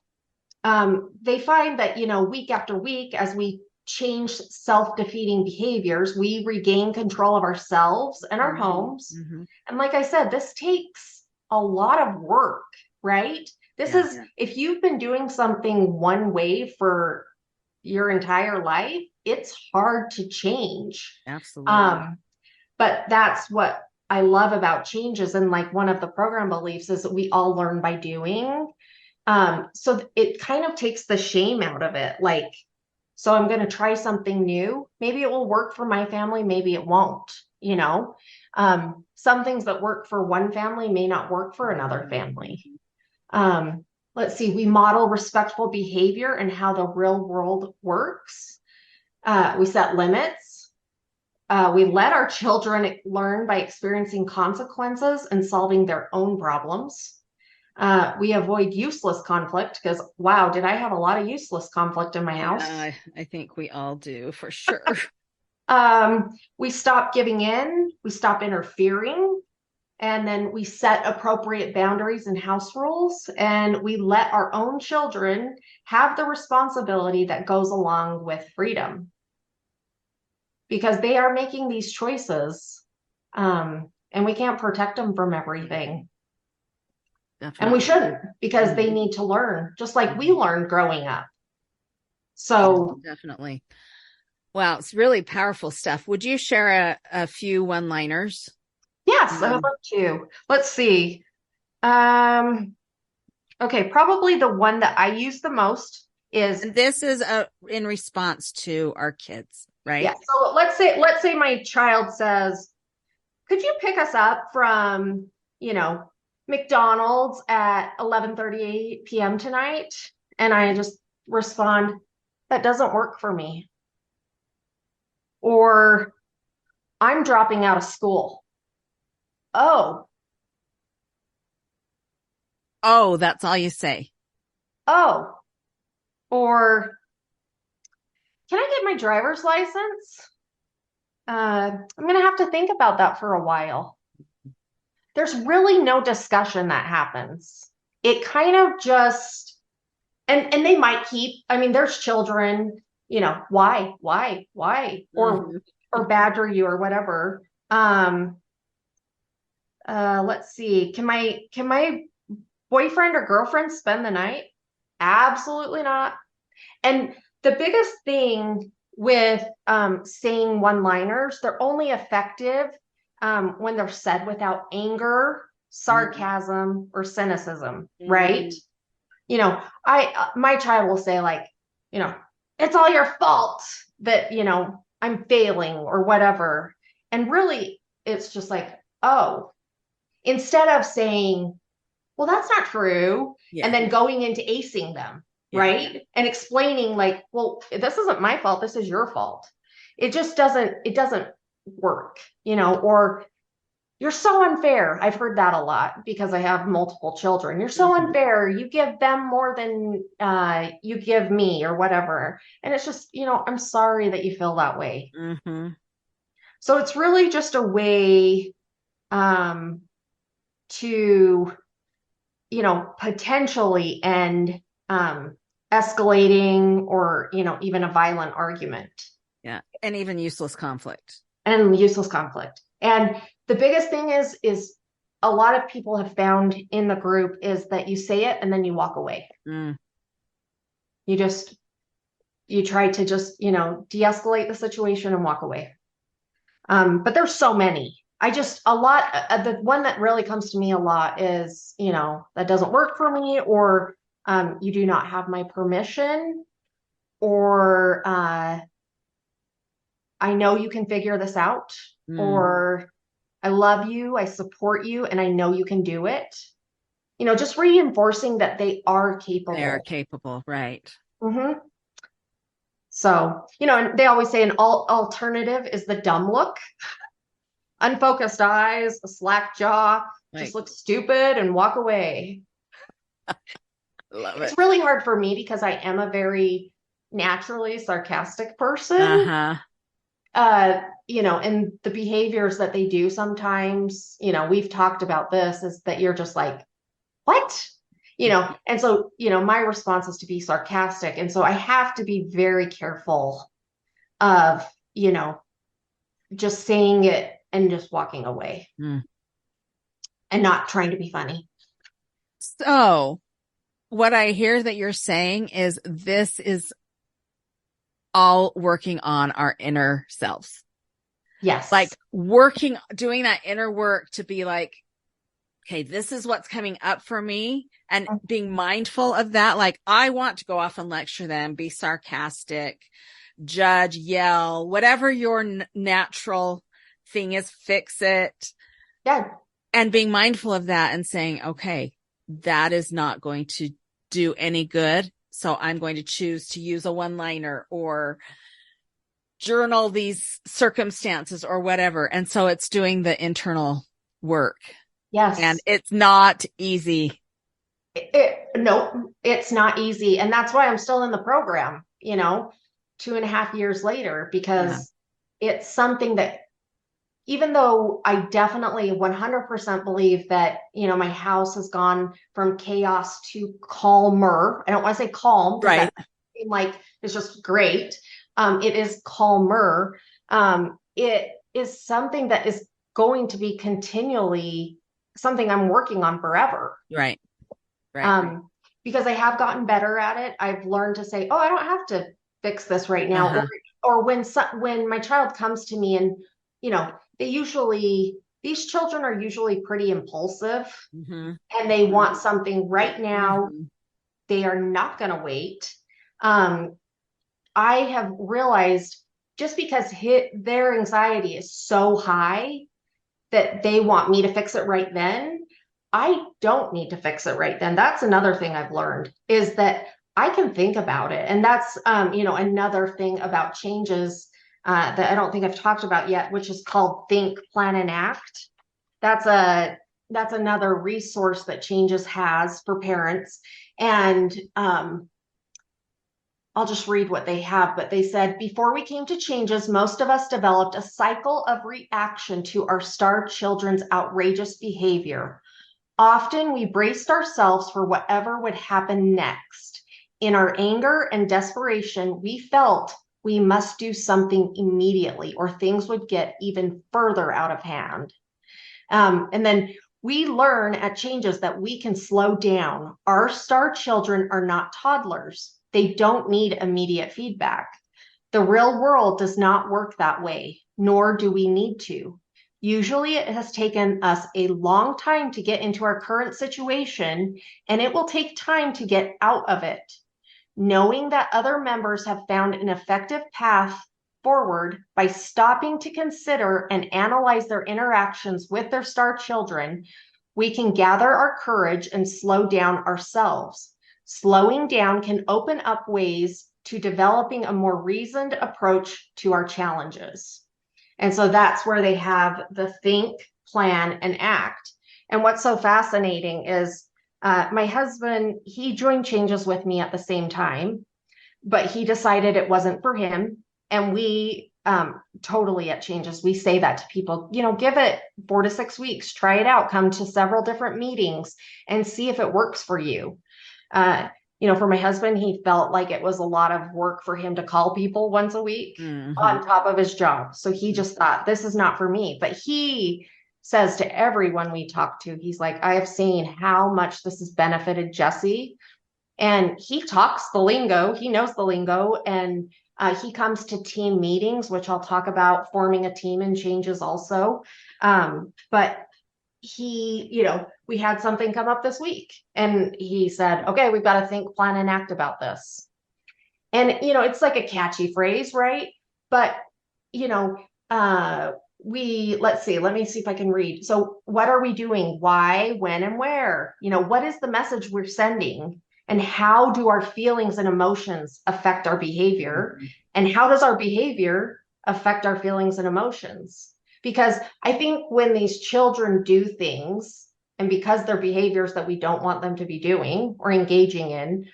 they find that, week after week, as we change self-defeating behaviors, we regain control of ourselves and our Mm-hmm. homes. Mm-hmm. And like I said, this takes a lot of work, right? This Yeah. is, if you've been doing something one way for your entire life, it's hard to change. Absolutely. But that's what I love about changes. And like one of the program beliefs is that we all learn by doing. So it kind of takes the shame out of it. Like, so I'm going to try something new. Maybe it will work for my family. Maybe it won't, you know. Some things that work for one family may not work for another family. Let's see, we model respectful behavior and how the real world works. We set limits. We let our children learn by experiencing consequences and solving their own problems. We avoid useless conflict because, wow, did I have a lot of useless conflict in my house? I think we all do for sure. We stop giving in, we stop interfering, and then we set appropriate boundaries and house rules, and we let our own children have the responsibility that goes along with freedom because they are making these choices, and we can't protect them from everything. Definitely. And we shouldn't because they need to learn just like we learned growing up. So definitely. Wow, it's really powerful stuff. Would you share a few one-liners? yes, I would love to. Let's see. Okay, probably the one that I use the most is, and this is in response to our kids, right? yeah. So let's say my child says, "Could you pick us up from, McDonald's at 11:38 p.m. tonight?" And I just respond, "That doesn't work for me." Or, "I'm dropping out of school." Oh, Oh, that's all you say. oh. Or, "Can I get my driver's license?" I'm gonna have to think about that for a while. There's really no discussion that happens. It kind of just, and they might keep, I mean, there's children, why, or badger you or whatever. Let's see, can my boyfriend or girlfriend spend the night? Absolutely not. And the biggest thing with saying one-liners, they're only effective when they're said without anger, sarcasm, or cynicism, right? My child will say like, "It's all your fault that, I'm failing or whatever." And really, it's just like, oh, instead of saying, "Well, that's not true," and then going into acing them, right? And explaining like, "Well, this isn't my fault, this is your fault." It doesn't work, or, "You're so unfair." I've heard that a lot because I have multiple children. "You're so unfair. You give them more than you give me," or whatever. And it's just, "I'm sorry that you feel that way." So it's really just a way to potentially end escalating or, even a violent argument. Yeah. And even useless conflict. And useless conflict. And the biggest thing is a lot of people have found in the group is that you say it and then you walk away. You try to just, de-escalate the situation and walk away. But there's so many. The one that really comes to me a lot is, "That doesn't work for me," or "You do not have my permission," or "I know you can figure this out," or "I love you, I support you, and I know you can do it." Just reinforcing that they are capable. They are capable, right. So, and they always say an alternative is the dumb look. Unfocused eyes, a slack jaw, just look stupid and walk away. Love it. It's really hard for me because I am a very naturally sarcastic person. And the behaviors that they do sometimes, we've talked about this, is that you're just like, "What?" And so, my response is to be sarcastic. And so I have to be very careful of, just saying it and just walking away and not trying to be funny. So what I hear that you're saying is this is all working on our inner selves. Yes. Like doing that inner work to be like, okay, this is what's coming up for me, and being mindful of that. Like, I want to go off and lecture them, be sarcastic, judge, yell, whatever your natural thing is, fix it. Yeah. And being mindful of that and saying, okay, that is not going to do any good. So I'm going to choose to use a one-liner or journal these circumstances or whatever. And so it's doing the internal work. And Yes. it's not easy. No, it's not easy. And that's why I'm still in the program, 2.5 years later, Yeah. because it's something that, even though I definitely 100% believe that, my house has gone from chaos to calmer. I don't want to say calm because Right. that seems like it's just great. It is calmer. It is something that is going to be continually something I'm working on forever. Right. Right. Because I have gotten better at it. I've learned to say, "Oh, I don't have to fix this right now." Uh-huh. Or when my child comes to me and, these children are usually pretty impulsive Mm-hmm. and they want something right now. Mm-hmm. They are not going to wait. Um, I have realized just because their anxiety is so high that they want me to fix it right then, I don't need to fix it right then. That's another thing I've learned, is that I can think about it. And that's, another thing about changes that I don't think I've talked about yet, which is called Think, Plan, and Act. That's another resource that Changes has for parents. And I'll just read what they have, but they said, before we came to Changes, most of us developed a cycle of reaction to our star children's outrageous behavior. Often we braced ourselves for whatever would happen next. In our anger and desperation, we felt we must do something immediately or things would get even further out of hand. And then we learn at Changes that we can slow down. Our star children are not toddlers. They don't need immediate feedback. The real world does not work that way, nor do we need to. Usually it has taken us a long time to get into our current situation, and it will take time to get out of it. Knowing that other members have found an effective path forward by stopping to consider and analyze their interactions with their star children, we can gather our courage and slow down ourselves. Slowing down can open up ways to developing a more reasoned approach to our challenges. And so that's where they have the think, plan, and act. And what's so fascinating is my husband, he joined Changes with me at the same time, but he decided it wasn't for him. And we totally at Changes, we say that to people, give it 4 to 6 weeks, try it out, come to several different meetings and see if it works for you. For my husband, he felt like it was a lot of work for him to call people once a week on top of his job. So he just thought, this is not for me. But he says to everyone we talk to, he's like, I have seen how much this has benefited Jessi. And he talks the lingo, he knows the lingo, and he comes to team meetings, which I'll talk about forming a team in Changes also. But we had something come up this week and he said, okay, we've got to think, plan, and act about this. And, it's like a catchy phrase, right? But, let's see, let me see if I can read. So what are we doing? Why, when, and where? What is the message we're sending? And how do our feelings and emotions affect our behavior? Mm-hmm. And how does our behavior affect our feelings and emotions? Because I think when these children do things, and because they're behaviors that we don't want them to be doing or engaging in,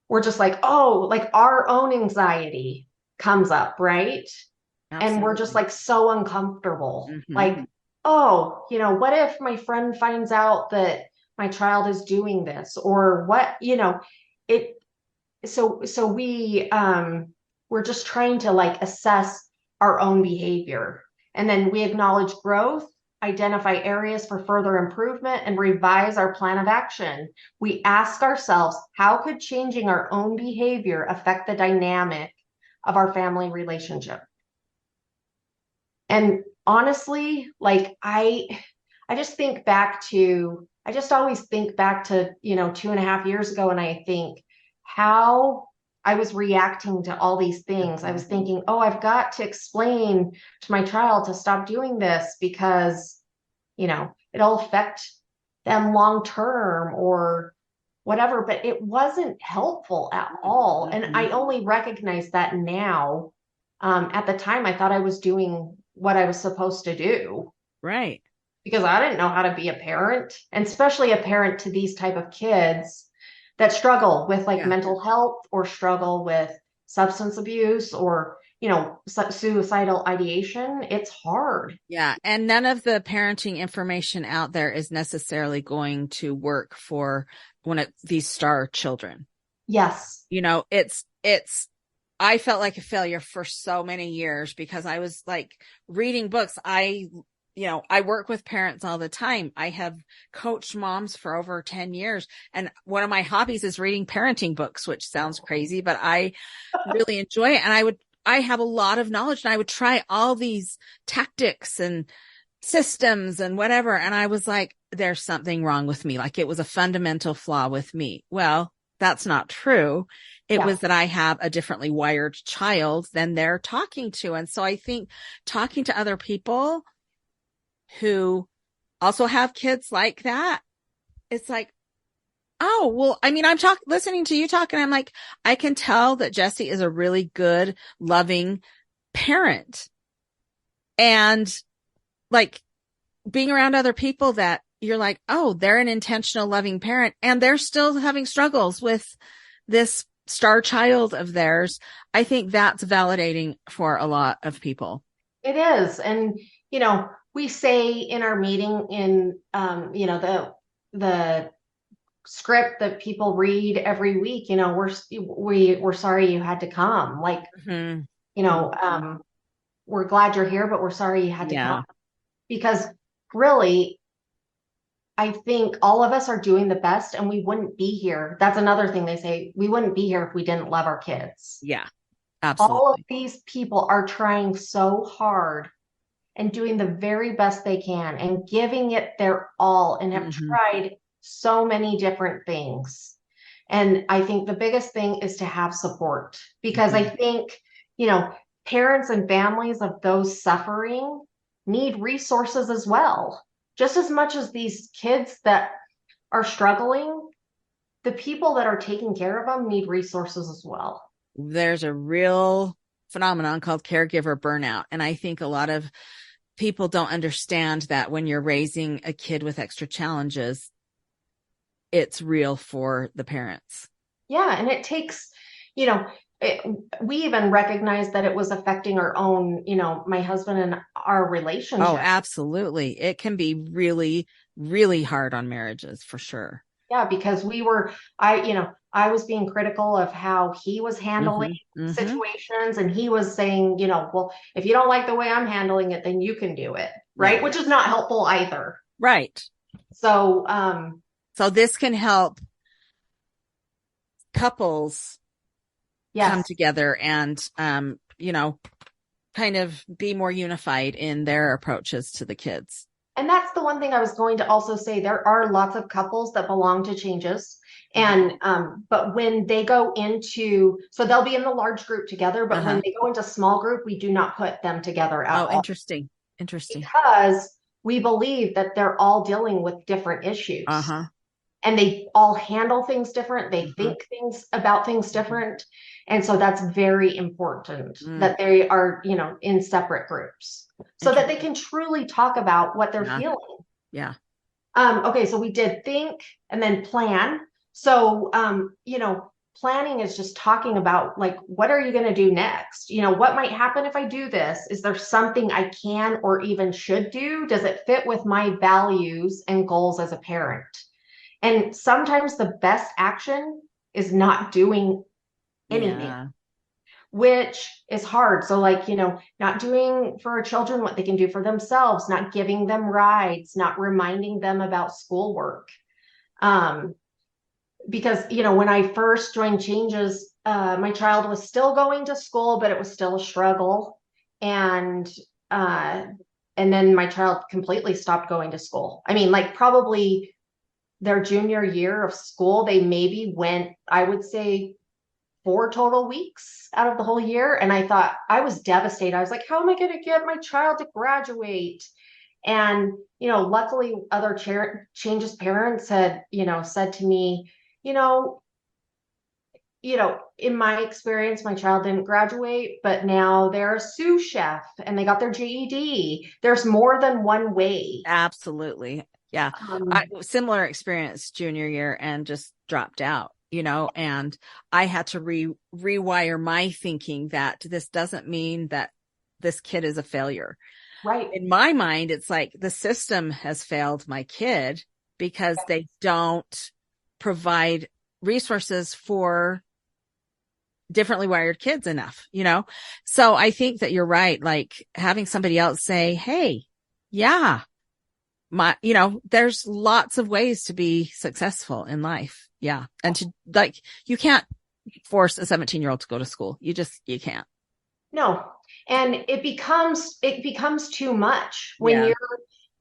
we're just like, oh, like our own anxiety comes up, right? Absolutely. And we're just like so uncomfortable. Mm-hmm. Like, oh, what if my friend finds out that my child is doing this? Or what, it so we're just trying to like assess our own behavior. And then we acknowledge growth identify areas for further improvement, and revise our plan of action. We ask ourselves, how could changing our own behavior affect the dynamic of our family relationship? And honestly, like I just think back to, I just always think back to, 2.5 years ago, and I think how I was reacting to all these things. I was thinking, oh, I've got to explain to my child to stop doing this because, it'll affect them long term or whatever, but it wasn't helpful at all. And I only recognize that now. At the time, I thought I was doing what I was supposed to do. Right. Because I didn't know how to be a parent, and especially a parent to these type of kids that struggle with like mental health or struggle with substance abuse or, suicidal ideation. It's hard. Yeah. And none of the parenting information out there is necessarily going to work for one of these star children. Yes. I felt like a failure for so many years because I was like reading books. I work with parents all the time. I have coached moms for over 10 years. And one of my hobbies is reading parenting books, which sounds crazy, but I really enjoy it. And I have a lot of knowledge, and I would try all these tactics and systems and whatever. And I was like, there's something wrong with me. Like it was a fundamental flaw with me. Well, that's not true. It was that I have a differently wired child than they're talking to. And so I think talking to other people who also have kids like that, it's like, oh, well, I mean, listening to you talk, and I'm like, I can tell that Jessi is a really good, loving parent. And like being around other people that you're like, oh, they're an intentional, loving parent, and they're still having struggles with this star child of theirs. I think that's validating for a lot of people. It is. And, we say in our meeting in, the script that people read every week, we're sorry you had to come. Like, we're glad you're here, but we're sorry you had to come. Because really, I think all of us are doing the best, and we wouldn't be here. That's another thing they say. We wouldn't be here if we didn't love our kids. Yeah, absolutely. All of these people are trying so hard and doing the very best they can and giving it their all, and have tried so many different things. And I think the biggest thing is to have support, because I think, parents and families of those suffering need resources as well. Just as much as these kids that are struggling, the people that are taking care of them need resources as well. There's a real phenomenon called caregiver burnout. And I think a lot of people don't understand that when you're raising a kid with extra challenges, it's real for the parents. Yeah. And it takes, we even recognized that it was affecting our own, my husband and our relationship. Oh, absolutely. It can be really, really hard on marriages for sure. Yeah, because I was being critical of how he was handling situations, and he was saying, well, if you don't like the way I'm handling it, then you can do it. Right. Yeah. Which is not helpful either. Right. So, so this can help couples come together and, kind of be more unified in their approaches to the kids. And that's the one thing I was going to also say. There are lots of couples that belong to Changes. And, but when they go so they'll be in the large group together, but when they go into small group, we do not put them together at all. Oh, interesting. Because we believe that they're all dealing with different issues. And they all handle things different. They think about things different. And so that's very important that they are, in separate groups so that they can truly talk about what they're feeling. Yeah. Okay. So we did think and then plan. So, planning is just talking about like, what are you going to do next? What might happen if I do this? Is there something I can or even should do? Does it fit with my values and goals as a parent? And sometimes the best action is not doing anything. which is hard. So like, not doing for our children what they can do for themselves, not giving them rides, not reminding them about schoolwork. Because, when I first joined Changes, my child was still going to school, but it was still a struggle. Uh, and then my child completely stopped going to school. I mean, like probably their junior year of school, they maybe went, I would say, 4 total weeks out of the whole year. And I thought, I was devastated. I was like, how am I going to get my child to graduate? And, luckily other Changes parents had, said to me, you know, in my experience, my child didn't graduate, but now they're a sous chef and they got their GED. There's more than one way. Absolutely. Yeah. Similar experience junior year and just dropped out, and I had to rewire my thinking that this doesn't mean that this kid is a failure. Right. In my mind, it's like the system has failed my kid because they don't provide resources for differently wired kids enough, So I think that you're right. Like having somebody else say, hey, yeah, there's lots of ways to be successful in life. Yeah. And you can't force a 17-year-old to go to school. You can't. No. And it becomes too much when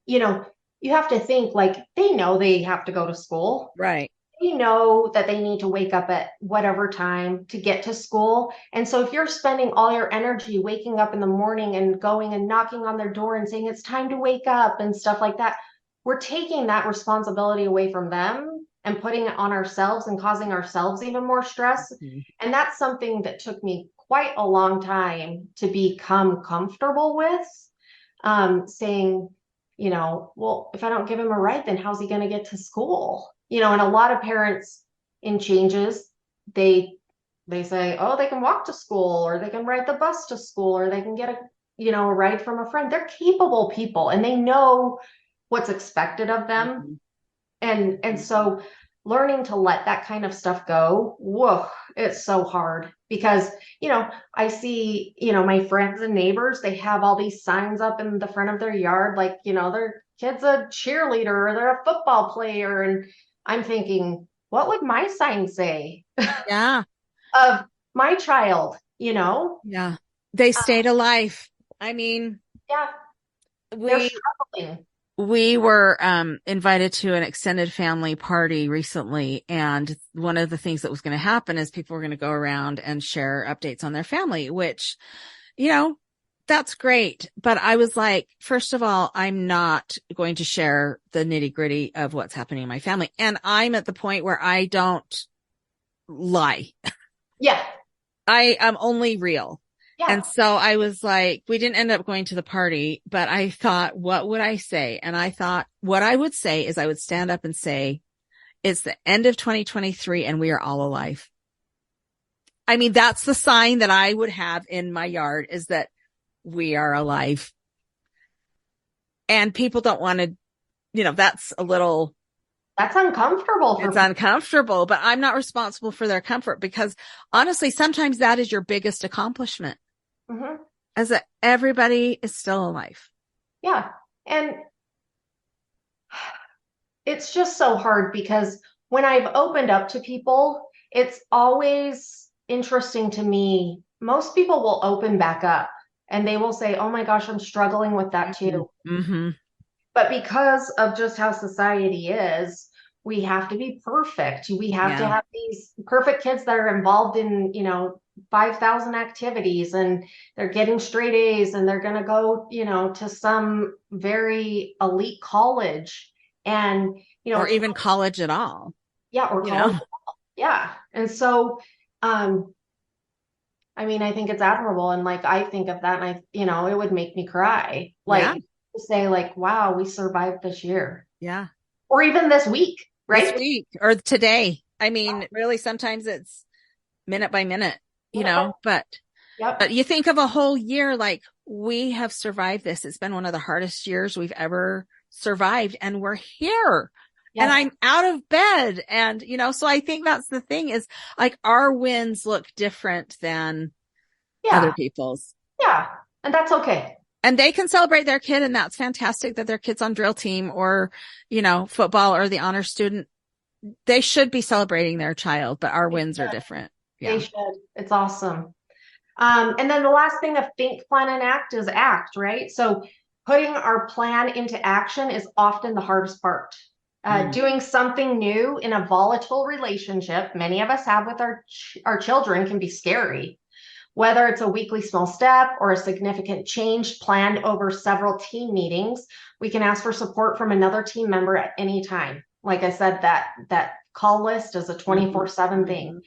you have to think like they know they have to go to school. Right. They know that they need to wake up at whatever time to get to school. And so if you're spending all your energy waking up in the morning and going and knocking on their door and saying it's time to wake up and stuff like that, we're taking that responsibility away from them and putting it on ourselves and causing ourselves even more stress. Mm-hmm. And that's something that took me quite a long time to become comfortable with, saying, well, if I don't give him a ride, then how's he going to get to school? And a lot of parents in Changes, they say, oh, they can walk to school or they can ride the bus to school or they can get a ride from a friend. They're capable people and they know what's expected of them. Mm-hmm. And so learning to let that kind of stuff go, whoa, it's so hard because, I see, my friends and neighbors, they have all these signs up in the front of their yard, like, their kid's a cheerleader or they're a football player. And I'm thinking, what would my sign say? Yeah. Of my child, Yeah. They stayed alive. I mean, yeah. They're struggling. We were invited to an extended family party recently. And one of the things that was going to happen is people were going to go around and share updates on their family, which, that's great. But I was like, first of all, I'm not going to share the nitty gritty of what's happening in my family. And I'm at the point where I don't lie. Yeah. I am only real. Yeah. And so I was like, we didn't end up going to the party, but I thought, what would I say? And I thought what I would say is I would stand up and say, it's the end of 2023 and we are all alive. I mean, that's the sign that I would have in my yard is that we are alive. And people don't want to, that's uncomfortable. It's uncomfortable, but I'm not responsible for their comfort because honestly, sometimes that is your biggest accomplishment. Mm-hmm. As that everybody is still alive. Yeah. And it's just so hard because when I've opened up to people, it's always interesting to me. Most people will open back up and they will say, oh my gosh, I'm struggling with that too. Mm-hmm. But because of just how society is, we have to be perfect. We have to have these perfect kids that are involved in, 5,000 activities and they're getting straight A's and they're going to go, to some very elite college and, or even college at all. Yeah. Or college at all. Yeah. And so, I mean, I think it's admirable. And like, I think of that and it would make me cry. Like to say like, wow, we survived this year. Yeah. Or even this week, right? This week or today. I mean, really, sometimes it's minute by minute, but you think of a whole year, like we have survived this. It's been one of the hardest years we've ever survived and we're here. Yes. And I'm out of bed and, so I think that's the thing is like our wins look different than other Yeah. people's. Yeah. And that's okay. And they can celebrate their kid, and that's fantastic that their kid's on drill team or, football or the honor student. They should be celebrating their child, but our They wins are should. different. They Yeah. should. It's awesome. And then the last thing of think, plan, and act is act, right? So putting our plan into action is often the hardest part. Mm. Doing something new in a volatile relationship, many of us have with our children, can be scary. Whether it's a weekly small step or a significant change planned over several team meetings, we can ask for support from another team member at any time. Like I said, that call list is a 24/7 thing.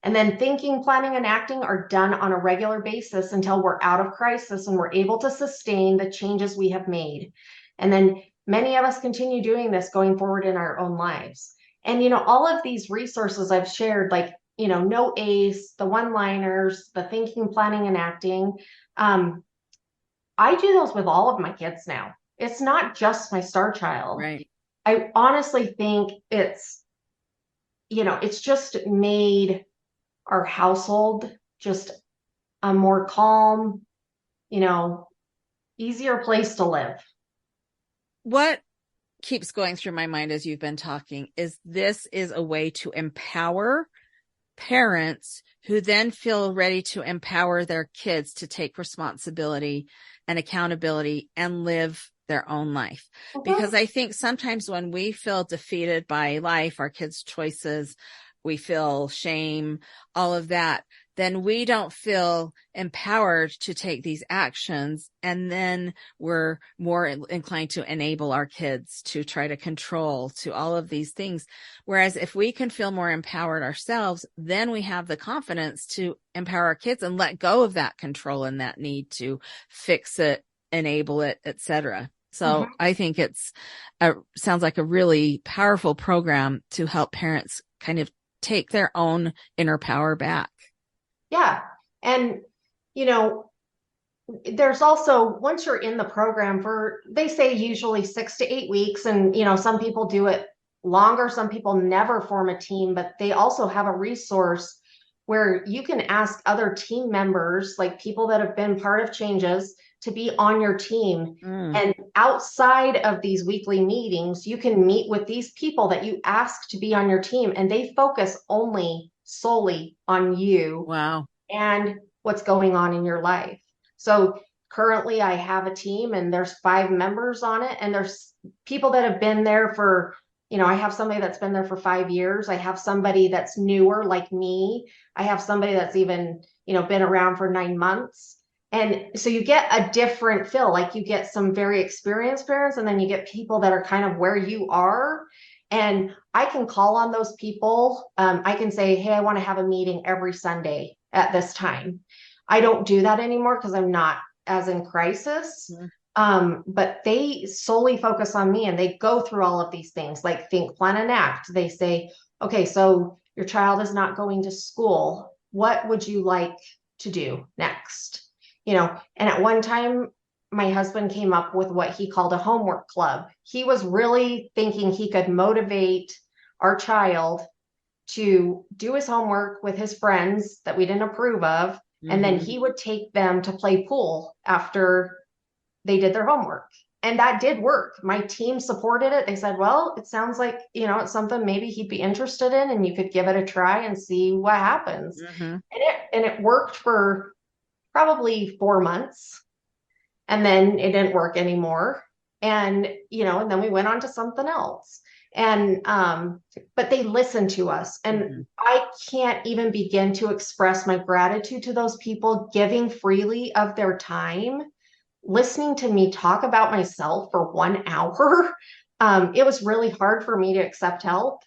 And then thinking, planning, and acting are done on a regular basis until we're out of crisis and we're able to sustain the changes we have made. And then many of us continue doing this going forward in our own lives. And, all of these resources I've shared, like, no ACE, the one-liners, the thinking, planning, and acting. I do those with all of my kids now. It's not just my star child. Right. I honestly think it's just made our household just a more calm, easier place to live. What keeps going through my mind as you've been talking is this is a way to empower parents who then feel ready to empower their kids to take responsibility and accountability and live their own life. Because I think sometimes when we feel defeated by life, our kids' choices, we feel shame, all of that, then we don't feel empowered to take these actions. And then we're more inclined to enable our kids to try to control, to all of these things. Whereas if we can feel more empowered ourselves, then we have the confidence to empower our kids and let go of that control and that need to fix it, enable it, etc. So I think sounds like a really powerful program to help parents kind of take their own inner power back. Yeah. And, there's also, once you're in the program they say usually 6 to 8 weeks, and, some people do it longer, some people never form a team, but they also have a resource where you can ask other team members, like people that have been part of changes, to be on your team. And outside of these weekly meetings, you can meet with these people that you ask to be on your team, and they focus solely on you. Wow. And what's going on in your life. So currently I have a team and there's 5 members on it, and there's people that have been there for, I have somebody that's been there for 5 years. I have somebody that's newer like me. I have somebody that's even, been around for 9 months. And so you get a different feel, like you get some very experienced parents, and then you get people that are kind of where you are. And I can call on those people. I can say, hey, I want to have a meeting every Sunday at this time. I don't do that anymore because I'm not as in crisis. But they solely focus on me, and they go through all of these things like think, plan, and act. They say, okay, so your child is not going to school. What would you like to do next? And at one time, my husband came up with what he called a homework club. He was really thinking he could motivate our child to do his homework with his friends that we didn't approve of. And then he would take them to play pool after they did their homework. And that did work. My team supported it. They said, well, it sounds like, it's something maybe he'd be interested in, and you could give it a try and see what happens. And it worked for probably 4 months. And then it didn't work anymore. And, and then we went on to something else. And, but they listened to us. And I can't even begin to express my gratitude to those people giving freely of their time, listening to me talk about myself for 1 hour. It was really hard for me to accept help.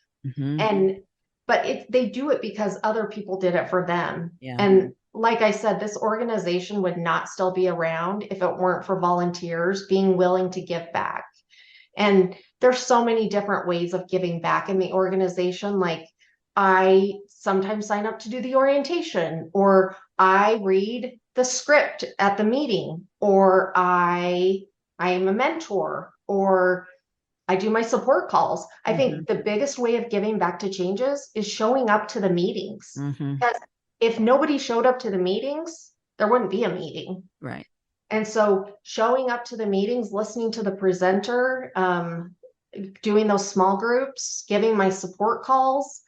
But they do it because other people did it for them. Yeah. And like I said, this organization would not still be around if it weren't for volunteers being willing to give back. And there's so many different ways of giving back in the organization. Like I sometimes sign up to do the orientation, or I read the script at the meeting, or I am a mentor, or I do my support calls. I think the biggest way of giving back to changes is showing up to the meetings. Because if nobody showed up to the meetings, there wouldn't be a meeting. Right. And so showing up to the meetings, listening to the presenter, doing those small groups, giving my support calls.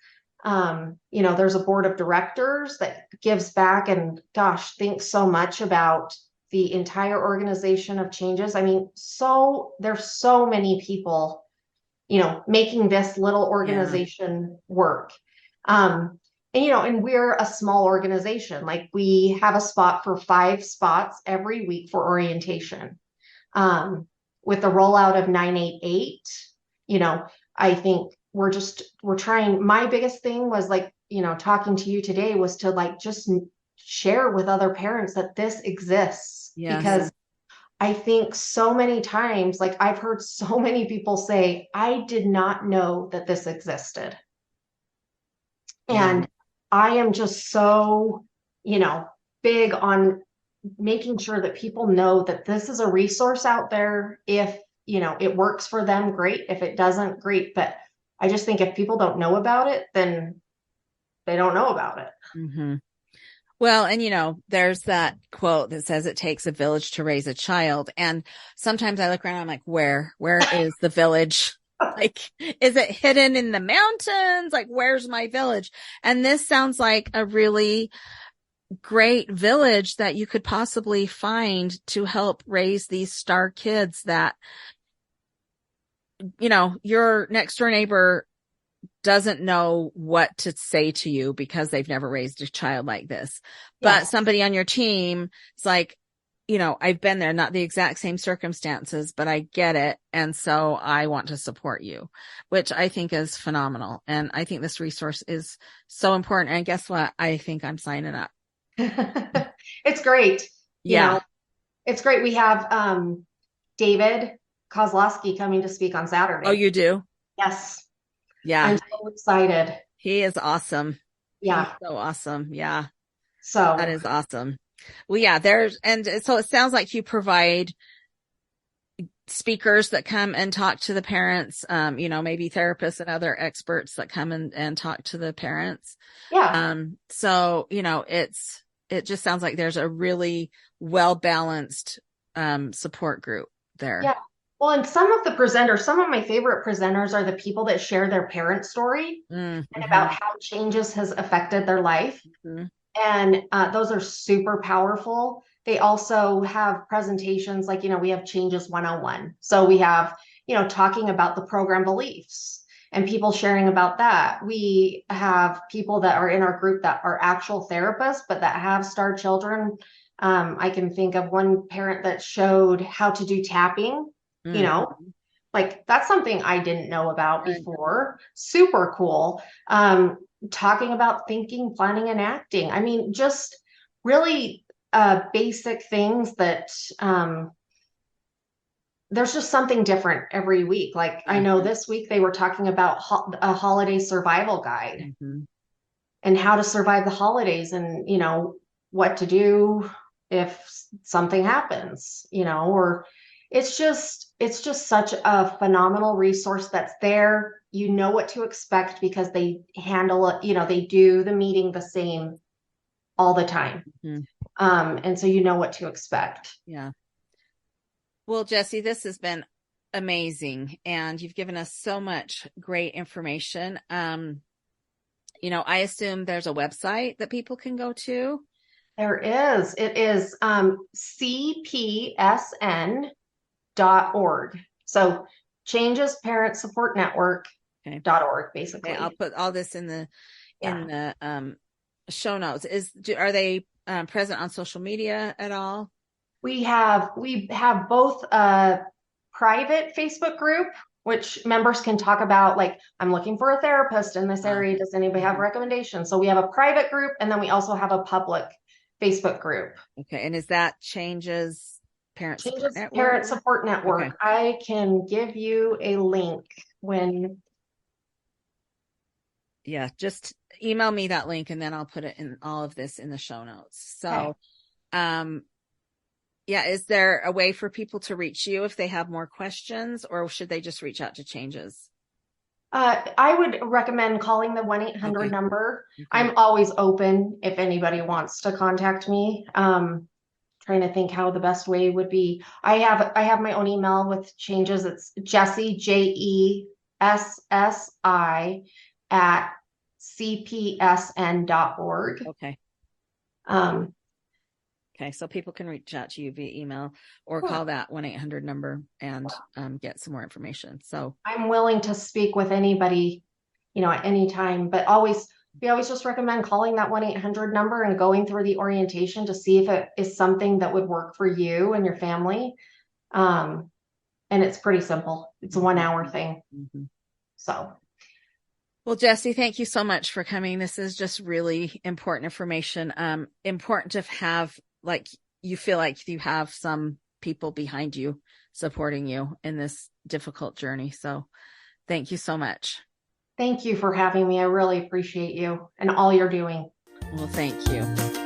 There's a board of directors that gives back and gosh, thinks so much about the entire organization of changes. I mean, there's so many people, making this little organization work. And we're a small organization. Like we have a spot for 5 spots every week for orientation. With the rollout of 988, I think we're trying. My biggest thing was like, talking to you today was to like just share with other parents that this exists. Yes. Because I think so many times, like I've heard so many people say, I did not know that this existed. And I am just so, big on making sure that people know that this is a resource out there. If, it works for them, great. If it doesn't, great. But I just think if people don't know about it, then they don't know about it. Mm-hmm. Well, and there's that quote that says it takes a village to raise a child. And sometimes I look around, I'm like, where is the village? Like, is it hidden in the mountains? Like, where's my village? And this sounds like a really great village that you could possibly find to help raise these star kids that, your next door neighbor doesn't know what to say to you because they've never raised a child like this. But somebody on your team is like, I've been there, not the exact same circumstances, but I get it. And so I want to support you, which I think is phenomenal. And I think this resource is so important. And guess what? I think I'm signing up. It's great. Yeah. It's great. We have David Kozlowski coming to speak on Saturday. Oh, you do? Yes. Yeah. I'm so excited. He is awesome. Yeah. He's so awesome. Yeah. So that is awesome. Well, yeah, and so it sounds like you provide speakers that come and talk to the parents, maybe therapists and other experts that come and talk to the parents. Yeah. So, it just sounds like there's a really well-balanced, support group there. Yeah. Well, and some of my favorite presenters are the people that share their parent story and about how changes has affected their life. Mm-hmm. And those are super powerful. They also have presentations like, we have Changes 101. So we have, talking about the program beliefs and people sharing about that. We have people that are in our group that are actual therapists, but that have star children. I can think of one parent that showed how to do tapping, like that's something I didn't know about before. Super cool. Talking about thinking, planning, and acting. I mean, just really basic things that there's just something different every week. Like I know this week they were talking about a holiday survival guide and how to survive the holidays and, what to do if something happens, or it's just such a phenomenal resource that's there. You know what to expect because they handle it, they do the meeting the same all the time. And so you know what to expect. Yeah. Well, Jessi, this has been amazing. And you've given us so much great information. I assume there's a website that people can go to. There is. It is cpsn.org. So Changes Parent Support Network.org, basically. Okay, I'll put all this in the show notes. Are they present on social media at all? We have both a private Facebook group, which members can talk about, like, I'm looking for a therapist in this area. Does anybody have recommendations? So we have a private group, and then we also have a public Facebook group. Okay. And is that Changes Parent Support Network? Parent Support Network. Okay. I can give you a link when. Yeah, just email me that link and then I'll put it in all of this in the show notes. So, is there a way for people to reach you if they have more questions, or should they just reach out to Changes? I would recommend calling the 1-800 Okay. number. Okay. I'm always open if anybody wants to contact me. Trying to think how the best way would be. I have my own email with changes. It's Jessi, Jessi at cpsn.org. Okay. Um, Okay. So people can reach out to you via email or yeah. call that 1-800 number and get some more information. So I'm willing to speak with anybody, at any time, but we always just recommend calling that 1-800 number and going through the orientation to see if it is something that would work for you and your family. And it's pretty simple. It's a 1 hour thing. mm-hmm. So. Well, Jessi, thank you so much for coming. This is just really important information. Important to have, like, you feel like you have some people behind you supporting you in this difficult journey. So thank you so much. Thank you for having me. I really appreciate you and all you're doing. Well, thank you.